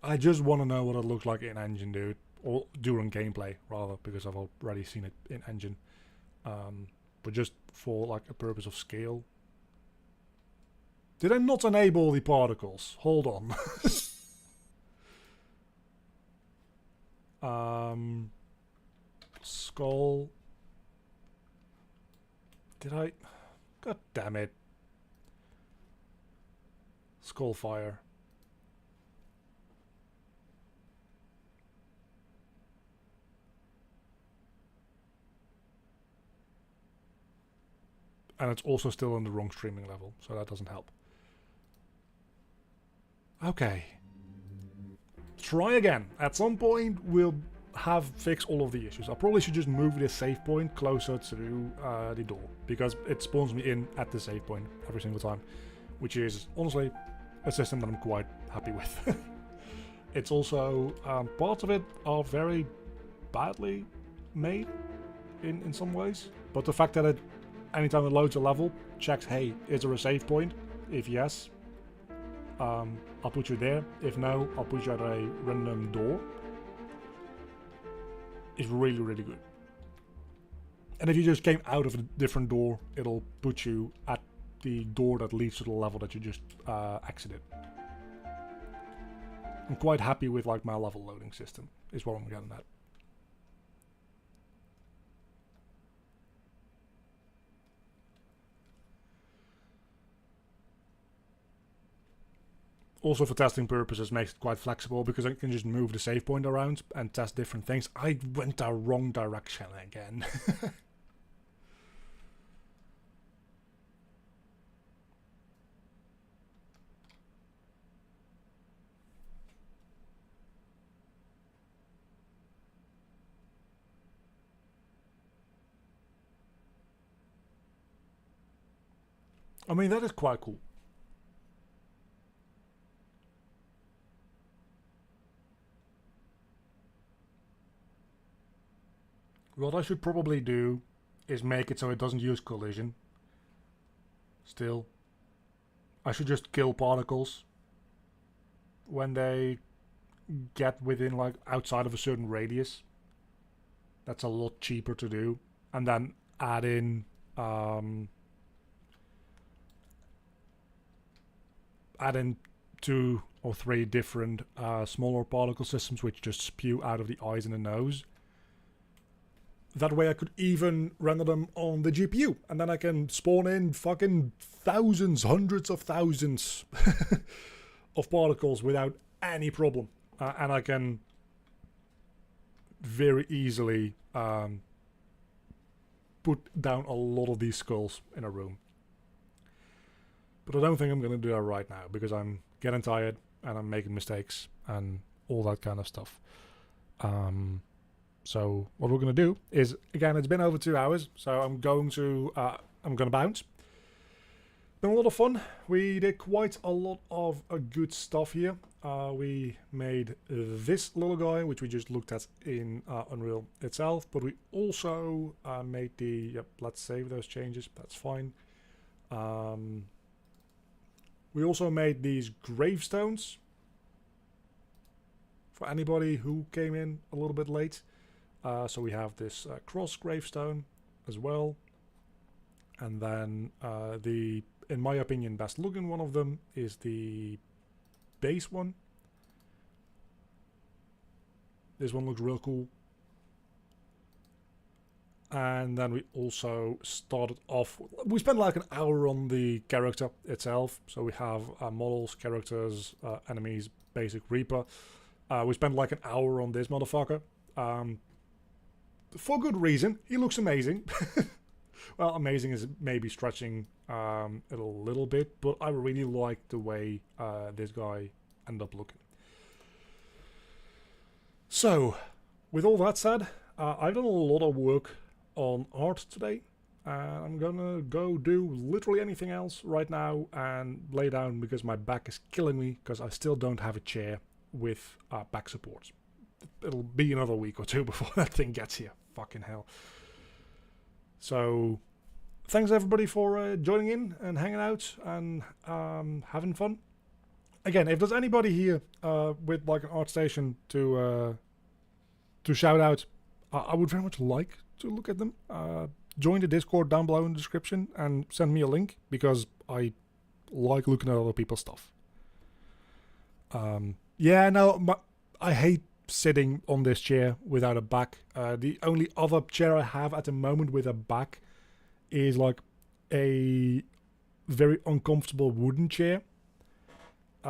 [SPEAKER 1] I just want to know what it looks like in engine, dude. Or during gameplay, rather, because I've already seen it in engine. But just for, like, a purpose of scale. Did I not enable the particles? Hold on. Skull. Did I? God damn it. Skull fire. And it's also still on the wrong streaming level, so that doesn't help. Okay. Try again. At some point, we'll have fixed all of the issues. I probably should just move this save point closer to the door, because it spawns me in at the save point every single time, which is, honestly, a system that I'm quite happy with. It's also, parts of it are very badly made in some ways, but the fact that it, anytime it loads a level, checks, hey, is there a save point? If yes, I'll put you there. If no, I'll put you at a random door. It's really, really good. And if you just came out of a different door, it'll put you at the door that leads to the level that you just exited. I'm quite happy with like my level loading system, is what I'm getting at. Also for testing purposes makes it quite flexible because I can just move the save point around and test different things. I went the wrong direction again. I mean, that is quite cool. What I should probably do is make it so it doesn't use collision. Still. I should just kill particles when they get within, like, outside of a certain radius. That's a lot cheaper to do. And then add in add in 2 or 3 different smaller particle systems which just spew out of the eyes and the nose. That way I could even render them on the GPU. And then I can spawn in fucking thousands, hundreds of thousands of particles without any problem. And I can very easily put down a lot of these skulls in a room. But I don't think I'm going to do that right now, because I'm getting tired and I'm making mistakes and all that kind of stuff. So what we're going to do is, again, it's been over 2 hours, so I'm going to bounce. been a lot of fun. We did quite a lot of good stuff here. We made this little guy, which we just looked at in Unreal itself, but we also made the, yep, let's save those changes, that's fine. We also made these gravestones for anybody who came in a little bit late. So we have this cross gravestone as well. And then the, in my opinion, best looking one of them is the base one. This one looks real cool. And then we also started off, we spent like an hour on the character itself. So we have models, characters, enemies, basic Reaper. We spent like an hour on this motherfucker. For good reason. He looks amazing. Well, amazing is maybe stretching it a little bit, but I really like the way this guy ended up looking. So, with all that said, I've done a lot of work on art today. I'm gonna go do literally anything else right now and lay down because my back is killing me because I still don't have a chair with back support. It'll be another week or two before that thing gets here. Fucking hell. So, thanks everybody for joining in and hanging out and having fun. Again, if there's anybody here with like an art station to shout out, I would very much like to look at them. Join the Discord down below in the description and send me a link because I like looking at other people's stuff. Yeah, no, I hate sitting on this chair without a back. The only other chair I have at the moment with a back is like a very uncomfortable wooden chair,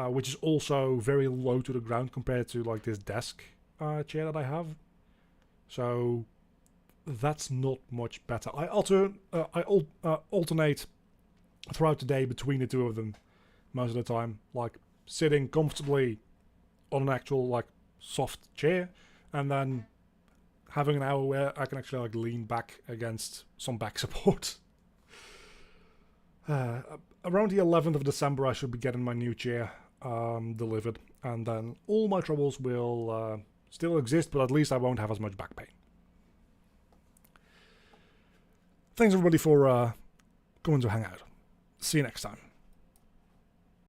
[SPEAKER 1] which is also very low to the ground compared to like this desk chair that I have. So that's not much better. I alternate throughout the day between the two of them most of the time, like sitting comfortably on an actual like soft chair and then having an hour where I can actually like lean back against some back support. Around the 11th of December I should be getting my new chair delivered, and then all my troubles will still exist, but at least I won't have as much back pain. Thanks everybody for coming to hang out. See you next time.